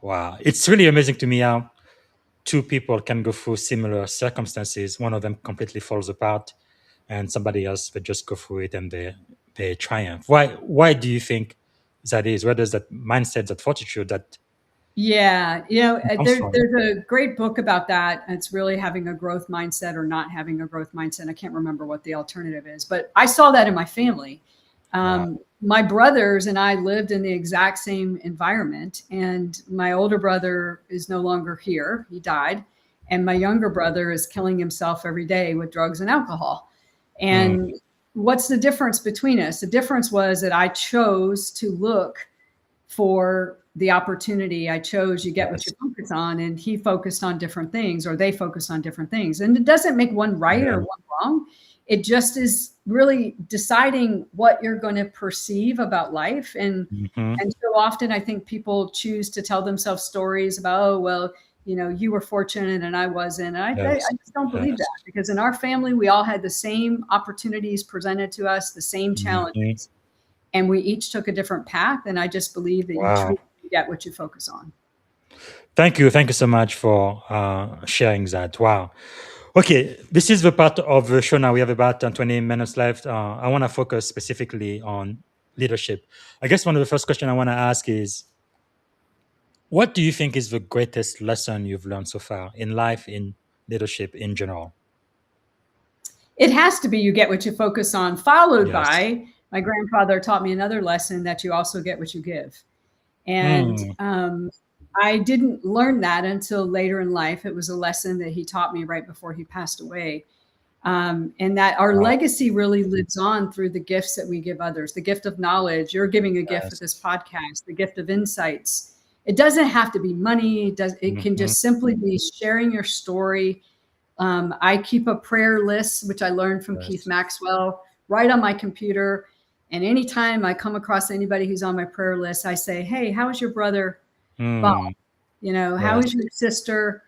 Wow, it's really amazing to me how two people can go through similar circumstances. One of them completely falls apart, and somebody else they just go through it and they triumph. Why do you think that is? Where does that mindset, that fortitude, that Yeah, comes from? there's a great book about that. It's really having a growth mindset or not having a growth mindset. I can't remember what the alternative is, but I saw that in my family. Wow. My brothers and I lived in the exact same environment, and my older brother is no longer here. He died, and my younger brother is killing himself every day with drugs and alcohol. Mm, And what's the difference between us? The difference was that I chose to look for the opportunity. I chose you get what yes. you focus on, and he focused on different things, or they focused on different things. And it doesn't make one right Yeah. or one wrong. It just is really deciding what you're going to perceive about life. Hmm. And so often I think people choose to tell themselves stories about, oh, well, you were fortunate and I wasn't. And I Yes. just don't believe Yes. that, because in our family, we all had the same opportunities presented to us, the same Hmm. challenges, and we each took a different path. And I just believe that you Wow. truly get what you focus on. Thank you. Thank you so much for sharing that. Wow. Okay, this is the part of the show now. We have about 20 minutes left. I want to focus specifically on leadership. I guess one of the first questions I want to ask is, what do you think is the greatest lesson you've learned so far in life, in leadership in general? It has to be you get what you focus on, followed Yes. by my grandfather taught me another lesson, that you also get what you give. And Mm, I didn't learn that until later in life. It was a lesson that he taught me right before he passed away. And that our wow. legacy really lives on through the gifts that we give others, the gift of knowledge. You're giving a gift with Yes. this podcast, the gift of insights. It doesn't have to be money. It can Hmm. just simply be sharing your story. I keep a prayer list, which I learned from Keith Yes. Maxwell, right on my computer. And anytime I come across anybody who's on my prayer list, I say, hey, how is your brother Bob? Mm, How is yes. your sister?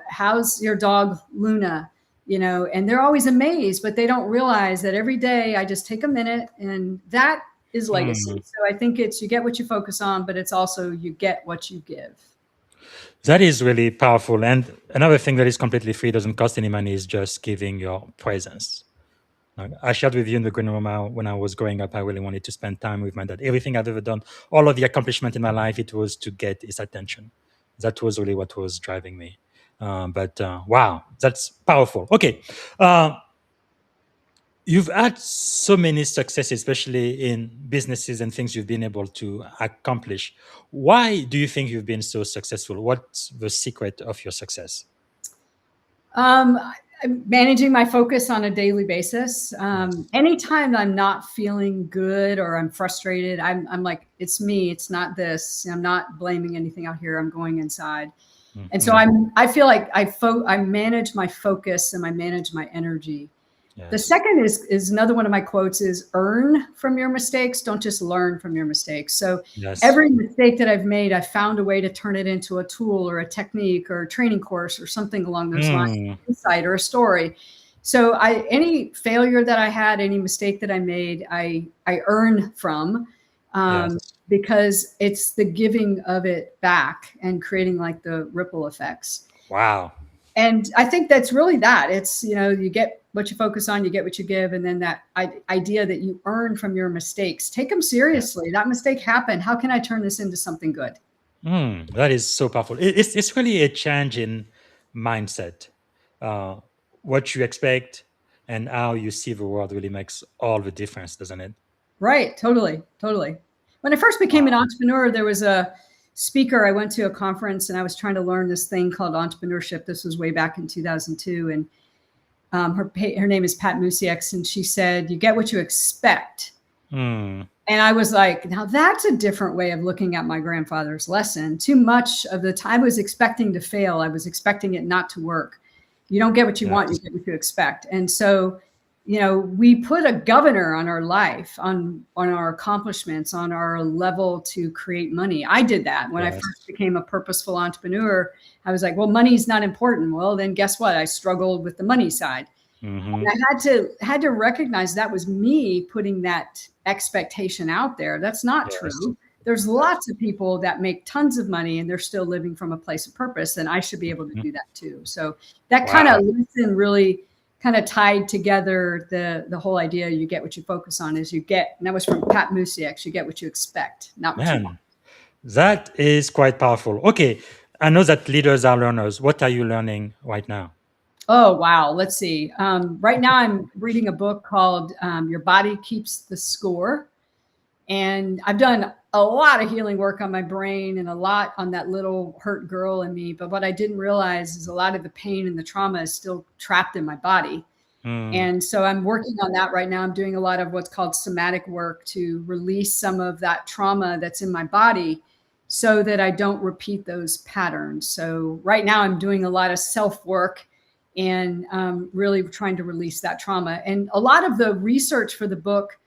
How's your dog Luna? And they're always amazed, but they don't realize that every day I just take a minute, and that is legacy. Mm. So I think it's you get what you focus on, but it's also you get what you give. That is really powerful. And another thing that is completely free, doesn't cost any money, is just giving your presence. Like, I shared with you in the green room how when I was growing up, I really wanted to spend time with my dad. Everything I've ever done, all of the accomplishment in my life, it was to get his attention. That was really what was driving me. But wow, that's powerful. Okay. Uh, you've had so many successes, especially in businesses and things you've been able to accomplish. Why do you think you've been so successful? What's the secret of your success? Um, I'm managing my focus on a daily basis. Yes. Anytime I'm not feeling good or I'm frustrated, I'm like, it's me, it's not this. I'm not blaming anything out here. I'm going inside. And so Hmm. I feel like I manage my focus and I manage my energy. The Yes. second is another one of my quotes is earn from your mistakes. Don't just learn from your mistakes. So Yes. every mistake that I've made, I found a way to turn it into a tool or a technique or a training course or something along those lines, Mm, insight or a story. So any failure that I had, any mistake that I made, I earn from, yes. because it's the giving of it back and creating like the ripple effects. Wow. And I think that's really that. It's, you get what you focus on, you get what you give. And then that idea that you earn from your mistakes, take them seriously. That mistake happened. How can I turn this into something good? That is so powerful. It's really a change in mindset. Uh, what you expect and how you see the world really makes all the difference, doesn't it? Right. Totally. Totally. When I first became an Wow. entrepreneur, there was a speaker. I went to a conference and I was trying to learn this thing called entrepreneurship. This was way back in 2002. And her name is Pat Musiak, and she said, you get what you expect. Mm, And I was like, now that's a different way of looking at my grandfather's lesson. Too much of the time I was expecting to fail. I was expecting it not to work. You don't get what you want, you yes. get what you expect. And so, we put a governor on our life, on our accomplishments, on our level to create money. I did that when I Yes. first became a purposeful entrepreneur. I was like, well, money's not important. Well, then guess what? I struggled with the money side. And I had to recognize that was me putting that expectation out there. That's not true. There's lots of people that make tons of money and they're still living from a place of purpose, and I should be able to do that too. So that kind of lesson really kind of tied together the whole idea. You get what you focus on is you get, and that was from Pat Musiak, you get what you expect, not what you want. That is quite powerful. Okay. I know that leaders are learners. What are you learning right now? Oh, wow. Let's see. Right now I'm reading a book called Your Body Keeps the Score. And I've done a lot of healing work on my brain and a lot on that little hurt girl in me. But what I didn't realize is a lot of the pain and the trauma is still trapped in my body. And so I'm working on that right now. I'm doing a lot of what's called somatic work to release some of that trauma that's in my body so that I don't repeat those patterns. So right now I'm doing a lot of self-work and really trying to release that trauma. And a lot of the research for the book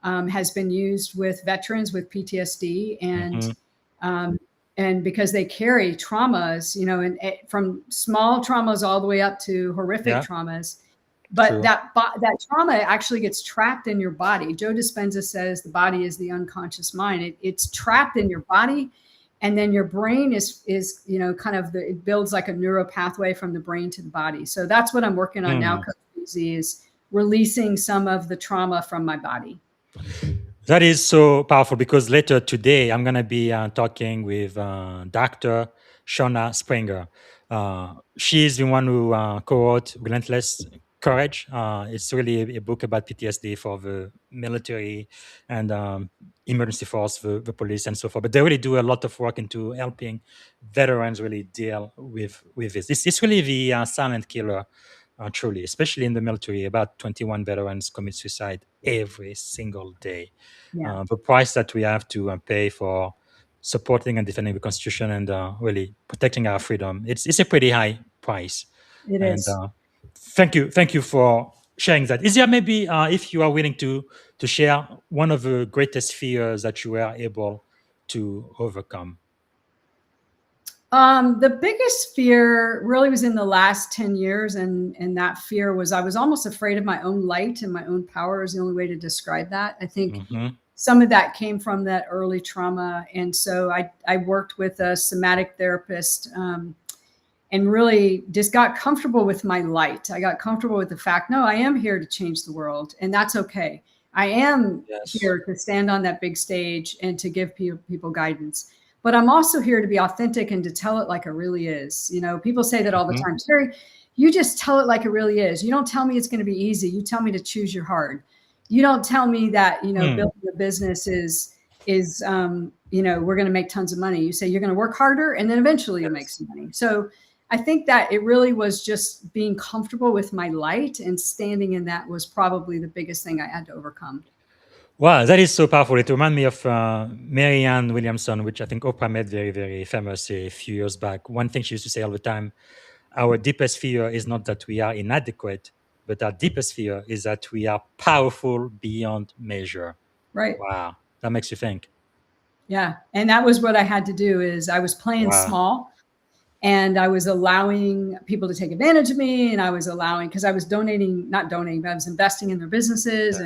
has been used with veterans with PTSD and because they carry traumas, you know, and from small traumas all the way up to horrific traumas. But that trauma actually gets trapped in your body. Joe Dispenza says the body is the unconscious mind. It's trapped in your body. And then your brain is, you know, kind of it builds like a neural pathway from the brain to the body. So that's what I'm working on now, Coach BZ, is releasing some of the trauma from my body. That is so powerful because later today I'm going to be talking with Dr. Shauna Springer. She's the one who co-wrote Relentless Courage. It's really a book about PTSD for the military and emergency force, the police, and so forth. But they really do a lot of work into helping veterans really deal with this. It's really the silent killer. Truly, especially in the military, about 21 veterans commit suicide every single day. The price that we have to pay for supporting and defending the Constitution and really protecting our freedom, it's a pretty high price. It is. Thank you for sharing that. Is there maybe, if you are willing to share one of the greatest fears that you were able to overcome? The biggest fear really was in the last 10 years. And that fear was, I was almost afraid of my own light and my own power is the only way to describe that. I think some of that came from that early trauma. And so I worked with a somatic therapist and really just got comfortable with my light. I got comfortable with the fact, no, I am here to change the world and that's okay. I am here to stand on that big stage and to give people guidance. But I'm also here to be authentic and to tell it like it really is. You know, people say that all the time. Terri, you just tell it like it really is. You don't tell me it's going to be easy. You tell me to choose your hard. You don't tell me that, you know, building a business is you know, we're going to make tons of money. You say you're going to work harder and then eventually you'll make some money. So I think that it really was just being comfortable with my light and standing in that was probably the biggest thing I had to overcome. Wow, that is so powerful. It reminds me of Marianne Williamson, which I think Oprah made very, very famous a few years back. One thing she used to say all the time, our deepest fear is not that we are inadequate, but our deepest fear is that we are powerful beyond measure. Right. Wow, that makes you think. Yeah, and that was what I had to do is I was playing small and I was allowing people to take advantage of me and I was allowing, because I was not donating, but I was investing in their businesses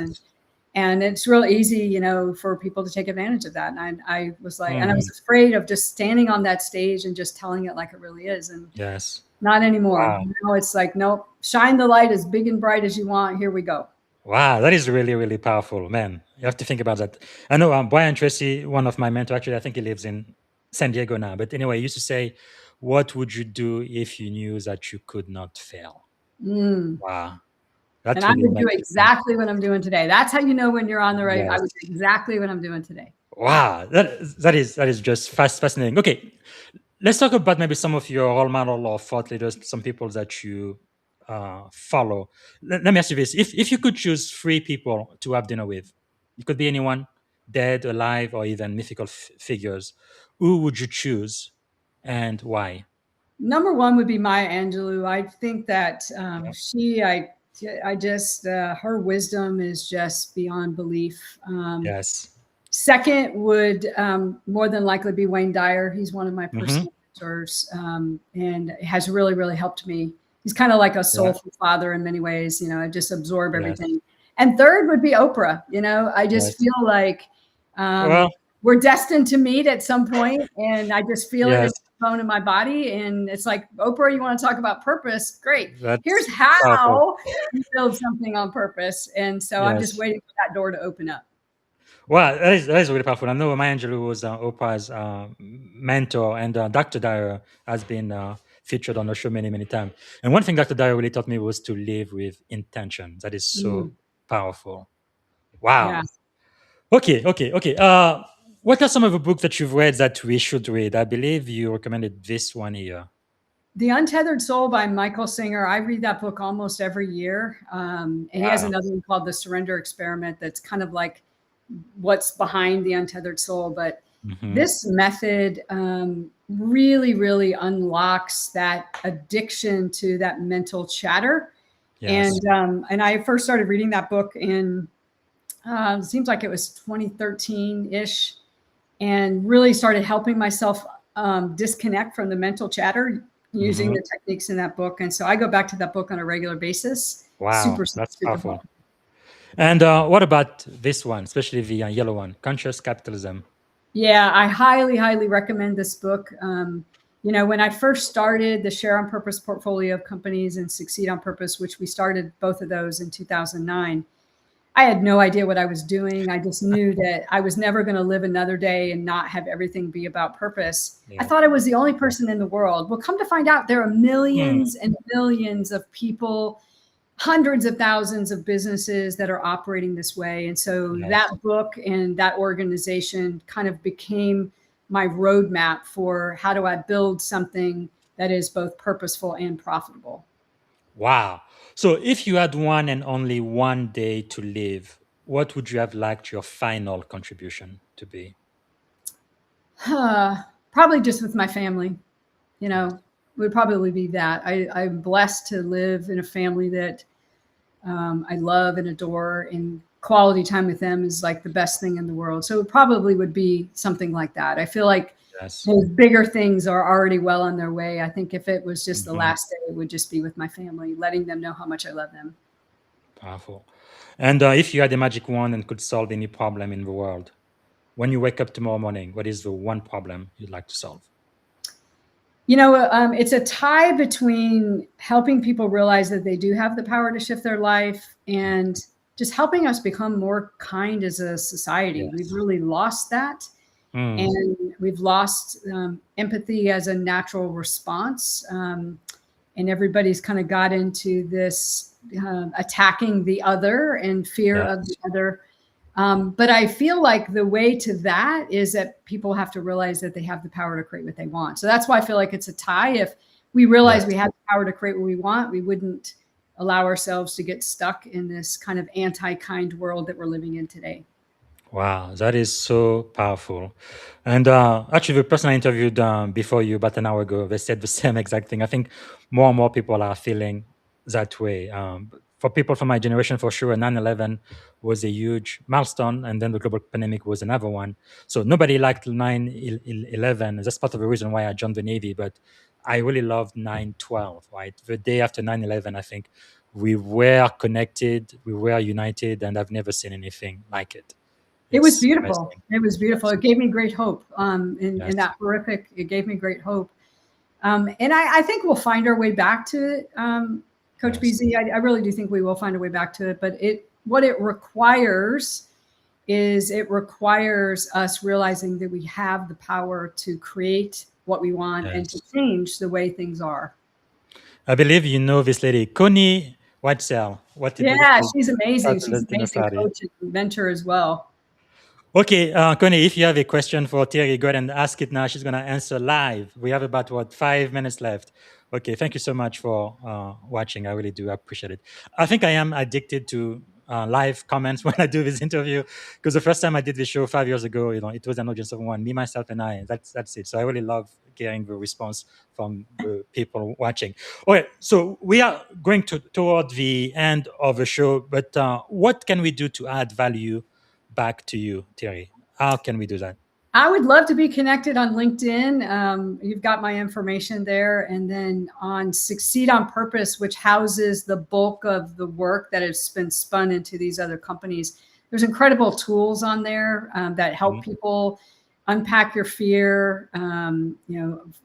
and it's real easy, you know, for people to take advantage of that. And I was like, and I was afraid of just standing on that stage and just telling it like it really is. And not anymore. Wow. Now it's like, nope, shine the light as big and bright as you want. Here we go. Wow, that is really, really powerful, man. You have to think about that. I know Brian Tracy, one of my mentors, actually, I think he lives in San Diego now. But anyway, he used to say, what would you do if you knew that you could not fail? Wow. And I would do exactly what I'm doing today. That's how you know when you're on the right. I would do exactly what I'm doing today. Wow, that is just fascinating. Okay, let's talk about maybe some of your role model or thought leaders, some people that you follow. Let me ask you this: if you could choose 3 people to have dinner with, it could be anyone, dead, alive, or even mythical figures. Who would you choose, and why? Number 1 would be Maya Angelou. I think that I just, her wisdom is just beyond belief. Second would more than likely be Wayne Dyer. He's one of my personal mentors and has really, really helped me. he's kind of like a Yeah. soulful father in many ways. I just absorb Yes. everything. And third would be Oprah. I just Yes. feel like Well, we're destined to meet at some point, and I just feel it in yes, the bone in my body. And it's like, Oprah, you want to talk about purpose? Great. Here's that's powerful. how you build something on purpose. And so I'm just Yes. waiting for that door to open up. Well, that is really powerful. I know Maya Angelou was Oprah's mentor, and Dr. Dyer has been featured on the show many, many times. And one thing Dr. Dyer really taught me was to live with intention. That is so powerful. Yeah. Wow. Okay. What are some of the books that you've read that we should read? I believe you recommended this one here. The Untethered Soul by Michael Singer. I read that book almost every year. And he has Wow. another one called The Surrender Experiment that's kind of like what's behind the Untethered Soul. But this method really, really unlocks that addiction to that mental chatter. Yes. And I first started reading that book in, it seems like it was 2013-ish, and really started helping myself disconnect from the mental chatter using the techniques in that book. And so I go back to that book on a regular basis. Wow, Super that's powerful. helpful. And what about this one, especially the yellow one, Conscious Capitalism? Yeah, I highly, highly recommend this book. When I first started the Share on Purpose portfolio of companies and Succeed on Purpose, which we started both of those in 2009, I had no idea what I was doing. I just knew that I was never going to live another day and not have everything be about purpose. I thought I was the only person in the world. Well, come to find out, there are millions and millions of people, hundreds of thousands of businesses that are operating this way. And so that book and that organization kind of became my roadmap for how do I build something that is both purposeful and profitable. Wow. So if you had one and only one day to live, what would you have liked your final contribution to be? Probably just with my family, would probably be that. I'm blessed to live in a family that I love and adore, and quality time with them is like the best thing in the world. So it probably would be something like that. I feel like those bigger things are already well on their way. I think if it was just the last day, it would just be with my family, letting them know how much I love them. Powerful. And if you had a magic wand and could solve any problem in the world, when you wake up tomorrow morning, what is the one problem you'd like to solve? It's a tie between helping people realize that they do have the power to shift their life and just helping us become more kind as a society. We've really lost that. And we've lost empathy as a natural response. And everybody's kind of got into this attacking the other and fear of the other. But I feel like the way to that is that people have to realize that they have the power to create what they want. So that's why I feel like it's a tie. If we realize we have the power to create what we want, we wouldn't allow ourselves to get stuck in this kind of anti-kind world that we're living in today. Wow, that is so powerful. And actually, the person I interviewed before you about an hour ago, they said the same exact thing. I think more and more people are feeling that way. For people from my generation, for sure, 9/11 was a huge milestone, and then the global pandemic was another one. So nobody liked 9/11. That's part of the reason why I joined the Navy, but I really loved 9/12, right? The day after 9/11, I think we were connected, we were united, and I've never seen anything like it. It was It's beautiful. amazing. It was beautiful. Yes. It gave me great hope in Yes. that horrific. It gave me great hope. And I think we'll find our way back to it, Coach BZ. I really do think we will find a way back to it. But what it requires is it requires us realizing that we have the power to create what we want and to change the way things are. I believe you know this lady, Connie Whitesell. She's amazing. She's an amazing coach and mentor as well. Okay, Connie, if you have a question for Terri, go ahead and ask it now. She's going to answer live. We have about, 5 minutes left. Okay, thank you so much for watching. I really do appreciate it. I think I am addicted to live comments when I do this interview, because the first time I did this show 5 years ago, it was an audience of one, me, myself, and I. That's it. So I really love getting the response from the people watching. Okay, so we are going toward the end of the show, but what can we do to add value back to you, Terri? How can we do that? I would love to be connected on LinkedIn. You've got my information there. And then on Succeed on Purpose, which houses the bulk of the work that has been spun into these other companies. There's incredible tools on there that help people unpack your fear,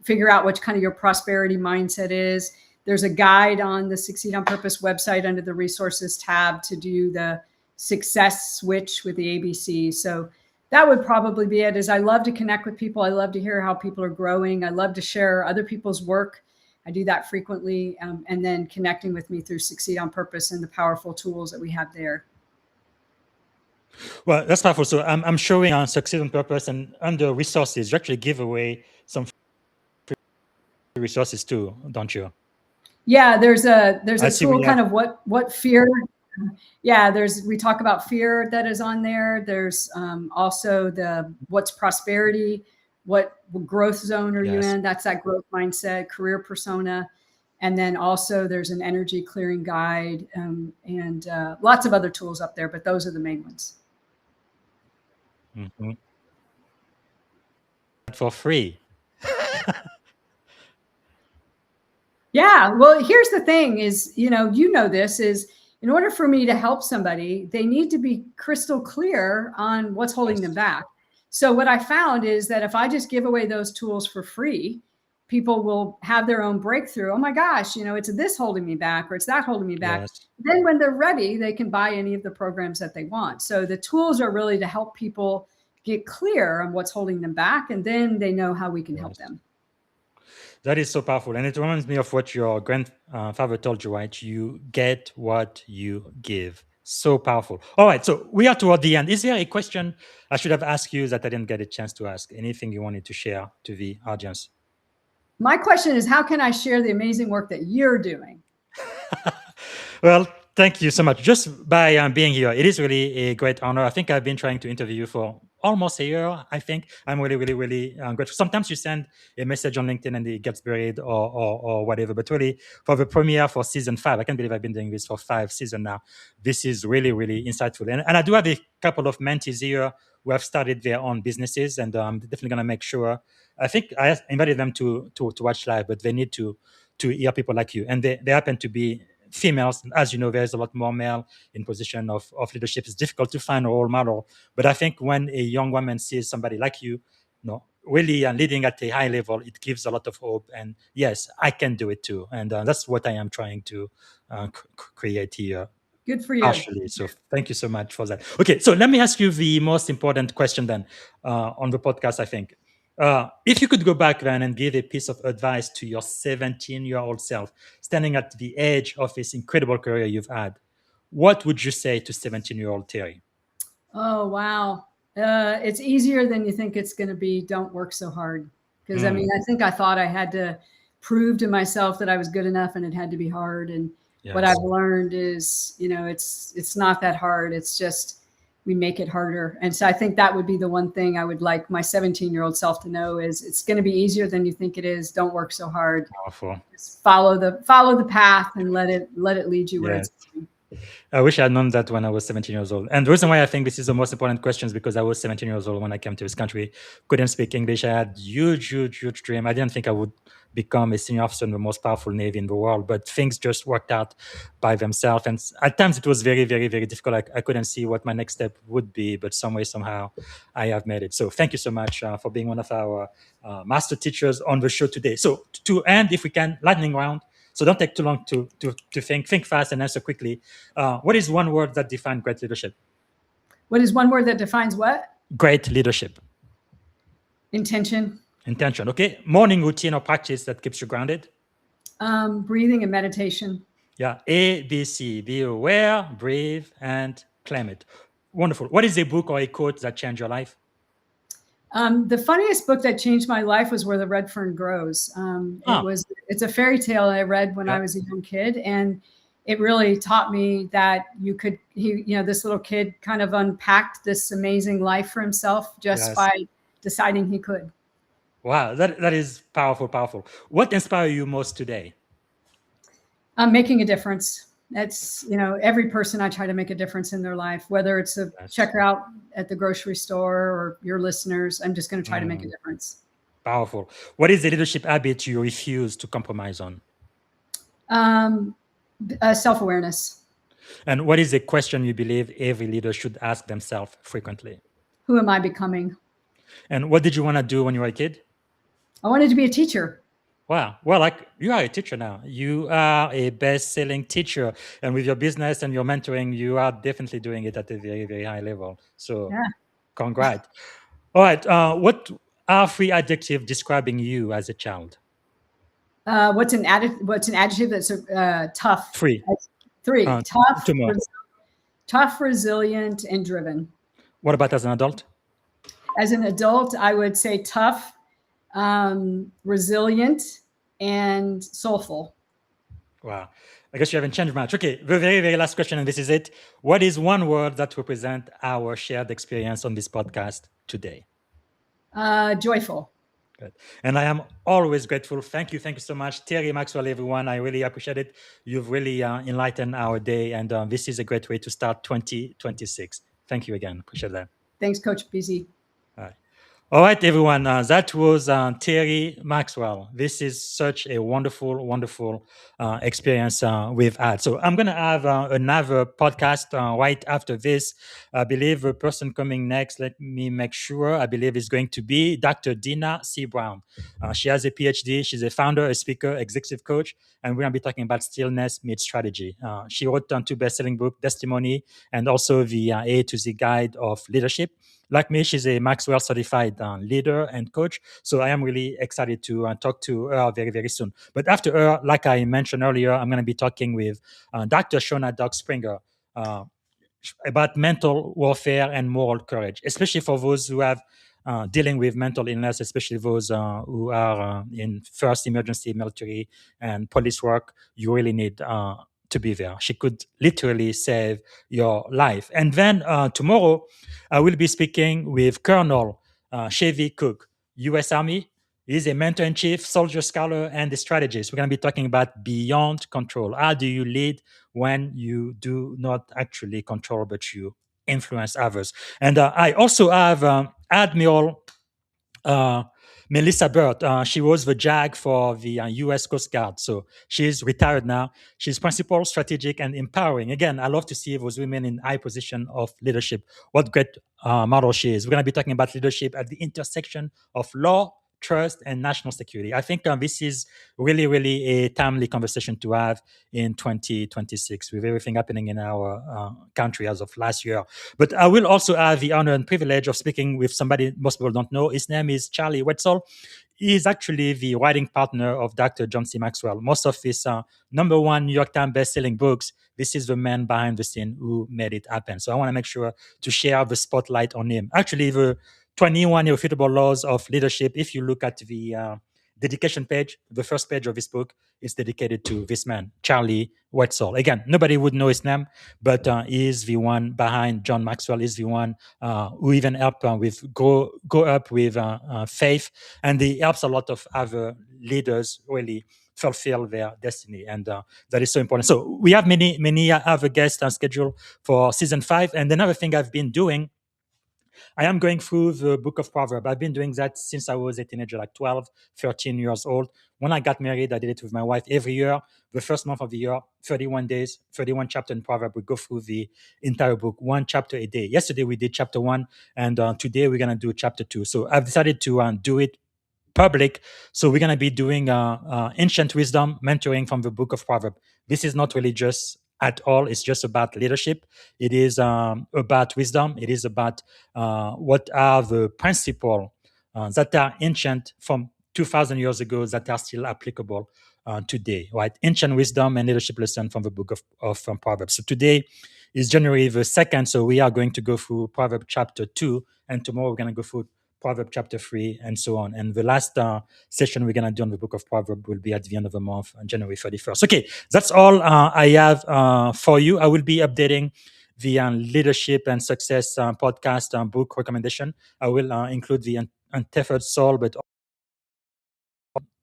figure out what kind of your prosperity mindset is. There's a guide on the Succeed on Purpose website under the resources tab to do the success switch with the ABC. So that would probably be it. Is I love to connect with people. I love to hear how people are growing. I love to share other people's work. I do that frequently. And then connecting with me through Succeed on Purpose and the powerful tools that we have there. Well, that's powerful. So I'm showing on Succeed on Purpose, and under resources, you actually give away some free resources too, don't you? Yeah, there's a tool kind of what fear. Yeah, we talk about fear that is on there. There's also what's prosperity, what growth zone are you in? That's that growth mindset, career persona. And then also there's an energy clearing guide and lots of other tools up there, but those are the main ones. Mm-hmm. For free. Yeah, well, here's the thing is, this is, in order for me to help somebody, they need to be crystal clear on what's holding them back. So what I found is that if I just give away those tools for free, people will have their own breakthrough. Oh my gosh, it's this holding me back or it's that holding me back. Yes. Then when they're ready, they can buy any of the programs that they want. So the tools are really to help people get clear on what's holding them back, and then they know how we can help them. That is so powerful. And it reminds me of what your grandfather told you, right? You get what you give. So powerful. All right. So we are toward the end. Is there a question I should have asked you that I didn't get a chance to ask? Anything you wanted to share to the audience? My question is, how can I share the amazing work that you're doing? Well, thank you so much. Just by being here, it is really a great honor. I think I've been trying to interview you for almost a year, I think. I'm really, really, really grateful. Sometimes you send a message on LinkedIn and it gets buried or whatever. But really, for the premiere for season 5, I can't believe I've been doing this for 5 seasons now. This is really, really insightful. And I do have a couple of mentees here who have started their own businesses, and I'm definitely going to make sure. I think I invited them to watch live, but they need to hear people like you. And they happen to be females. As you know, there's a lot more male in position of leadership. It's difficult to find a role model. But I think when a young woman sees somebody like you, really leading at a high level, it gives a lot of hope. And yes, I can do it too. And that's what I am trying to create here. Good for you. Partially. So thank you so much for that. Okay, so let me ask you the most important question then on the podcast, I think. If you could go back then and give a piece of advice to your 17-year-old self, standing at the edge of this incredible career you've had, what would you say to 17-year-old Terri? Oh, wow. It's easier than you think it's going to be. Don't work so hard. Because I think I thought I had to prove to myself that I was good enough and it had to be hard. And what I've learned is, it's not that hard. It's just, we make it harder. And so I think that would be the one thing I would like my 17-year-old self to know is it's going to be easier than you think it is. Don't work so hard. Powerful. Just follow the path and let it lead you where it's going. I wish I had known that when I was 17 years old. And the reason why I think this is the most important question is because I was 17 years old when I came to this country, couldn't speak English. I had huge dream. I didn't think I would become a senior officer in the most powerful Navy in the world, but things just worked out by themselves. And at times it was very, very, very difficult. I couldn't see what my next step would be, but some way, somehow I have made it. So thank you so much for being one of our master teachers on the show today. So to end, if we can, lightning round. So don't take too long to think. Think fast and answer quickly. What is one word that defines great leadership? What is one word that defines what? Great leadership. Intention. Intention. Okay. Morning routine or practice that keeps you grounded? Breathing and meditation. Yeah. A, B, C. Be aware, breathe, and claim it. Wonderful. What is a book or a quote that changed your life? The funniest book that changed my life was Where the Red Fern Grows. It's a fairy tale I read when I was a young kid, and it really taught me that this little kid kind of unpacked this amazing life for himself just by deciding he could. Wow, that is powerful. What inspires you most today? Making a difference. That's, every person, I try to make a difference in their life, whether it's a checker out at the grocery store or your listeners. I'm just going to try to make a difference. Powerful. What is the leadership habit you refuse to compromise on? Self-awareness. And what is a question you believe every leader should ask themselves frequently? Who am I becoming? And what did you want to do when you were a kid? I wanted to be a teacher. Wow. Well, like, you are a teacher now. You are a best-selling teacher. And with your business and your mentoring, you are definitely doing it at a very, very high level. So Yeah. congrats. All right. What are 3 adjectives describing you as a child? What's an adjective that's tough? 3. 3. Tough, 2 more. tough, resilient, and driven. What about as an adult? As an adult, I would say tough, resilient, and soulful. Wow. I guess you haven't changed much. Okay, the very, very last question, and this is it. What is one word that represents our shared experience on this podcast today? Joyful. Good. And I am always grateful. Thank you so much, Terri Maxwell, everyone. I really appreciate it. You've really enlightened our day, and this is a great way to start 2026. Thank you again. Appreciate that. Thanks, Coach BZ. All right, everyone. That was Terri Maxwell. This is such a wonderful, wonderful experience we've had. So I'm going to have another podcast right after this. I believe the person coming next, let me make sure, I believe is going to be Dr. Dina C. Brown. She has a PhD. She's a founder, a speaker, executive coach, and we're going to be talking about stillness meets strategy. She wrote 2 best-selling books, Testimony, and also the A to Z Guide of Leadership. Like me, she's a Maxwell certified leader and coach. So I am really excited to talk to her very, very soon. But after her, like I mentioned earlier, I'm going to be talking with Dr. Shona Doug Springer about mental warfare and moral courage, especially for those who have dealing with mental illness, especially those who are in first emergency military and police work. You really need to be there. She could literally save your life. And then tomorrow, I will be speaking with Colonel Chevy Cook, U.S. Army. He's a mentor-in-chief, soldier scholar, and a strategist. We're going to be talking about beyond control. How do you lead when you do not actually control, but you influence others? And I also have Admiral Melissa Burt. She was the JAG for the U.S. Coast Guard. So she's retired now. She's principled, strategic, and empowering. Again, I love to see those women in high position of leadership. What great model she is. We're going to be talking about leadership at the intersection of law, trust, and national security. I think this is really, really a timely conversation to have in 2026 with everything happening in our country as of last year. But I will also have the honor and privilege of speaking with somebody most people don't know. His name is Charlie Wetzel. He is actually the writing partner of Dr. John C. Maxwell. Most of his #1 New York Times best-selling books, this is the man behind the scene who made it happen. So I want to make sure to share the spotlight on him. Actually, the 21 Irrefutable Laws of Leadership, if you look at the dedication page, the first page of his book is dedicated to this man, Charlie Wetzel. Again, nobody would know his name, but he is the one behind John Maxwell, is the one who even helped with Go Up with Faith, and he helps a lot of other leaders really fulfill their destiny, and that is so important. So we have many other guests scheduled for season 5, and another thing I've been doing, I am going through the book of Proverbs. I've been doing that since I was a teenager, like 12, 13 years old. When I got married, I did it with my wife every year. The first month of the year, 31 days, 31 chapters in Proverbs. We go through the entire book, 1 chapter a day. Yesterday, we did chapter 1, and today we're going to do chapter 2. So I've decided to do it public. So we're going to be doing ancient wisdom mentoring from the book of Proverbs. This is not religious at all. It's just about leadership. It is about wisdom. It is about what are the principles that are ancient from 2,000 years ago that are still applicable today, right? Ancient wisdom and leadership lesson from the book of Proverbs. So today is January the 2nd. So we are going to go through Proverbs chapter 2, and tomorrow we're going to go through Proverbs chapter 3, and so on. And the last session we're going to do on the book of Proverbs will be at the end of the month, on January 31st. Okay, that's all I have for you. I will be updating the leadership and success podcast book recommendation. I will include the Untethered Soul, but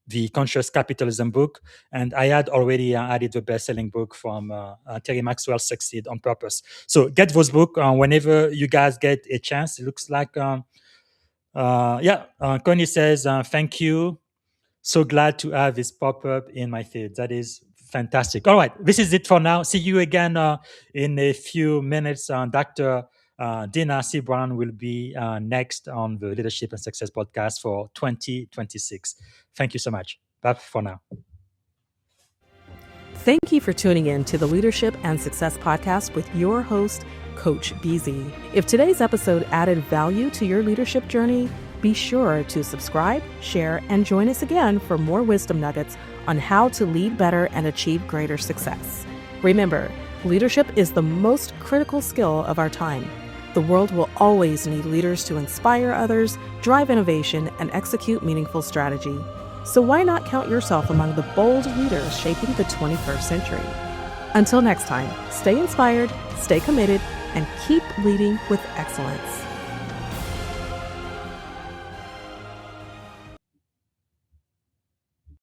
the Conscious Capitalism book, and I had already added the best-selling book from Terri Maxwell, Succeed on Purpose. So get those books whenever you guys get a chance. It looks like, Connie says, thank you. So glad to have this pop-up in my feed. That is fantastic. All right, this is it for now. See you again in a few minutes. Dr. Dina C. Brown will be next on the Leadership and Success podcast for 2026. Thank you so much. Bye for now. Thank you for tuning in to the Leadership and Success podcast with your host, Coach BZ. If today's episode added value to your leadership journey, be sure to subscribe, share, and join us again for more wisdom nuggets on how to lead better and achieve greater success. Remember, leadership is the most critical skill of our time. The world will always need leaders to inspire others, drive innovation, and execute meaningful strategy. So why not count yourself among the bold leaders shaping the 21st century? Until next time, stay inspired, stay committed, and keep leading with excellence.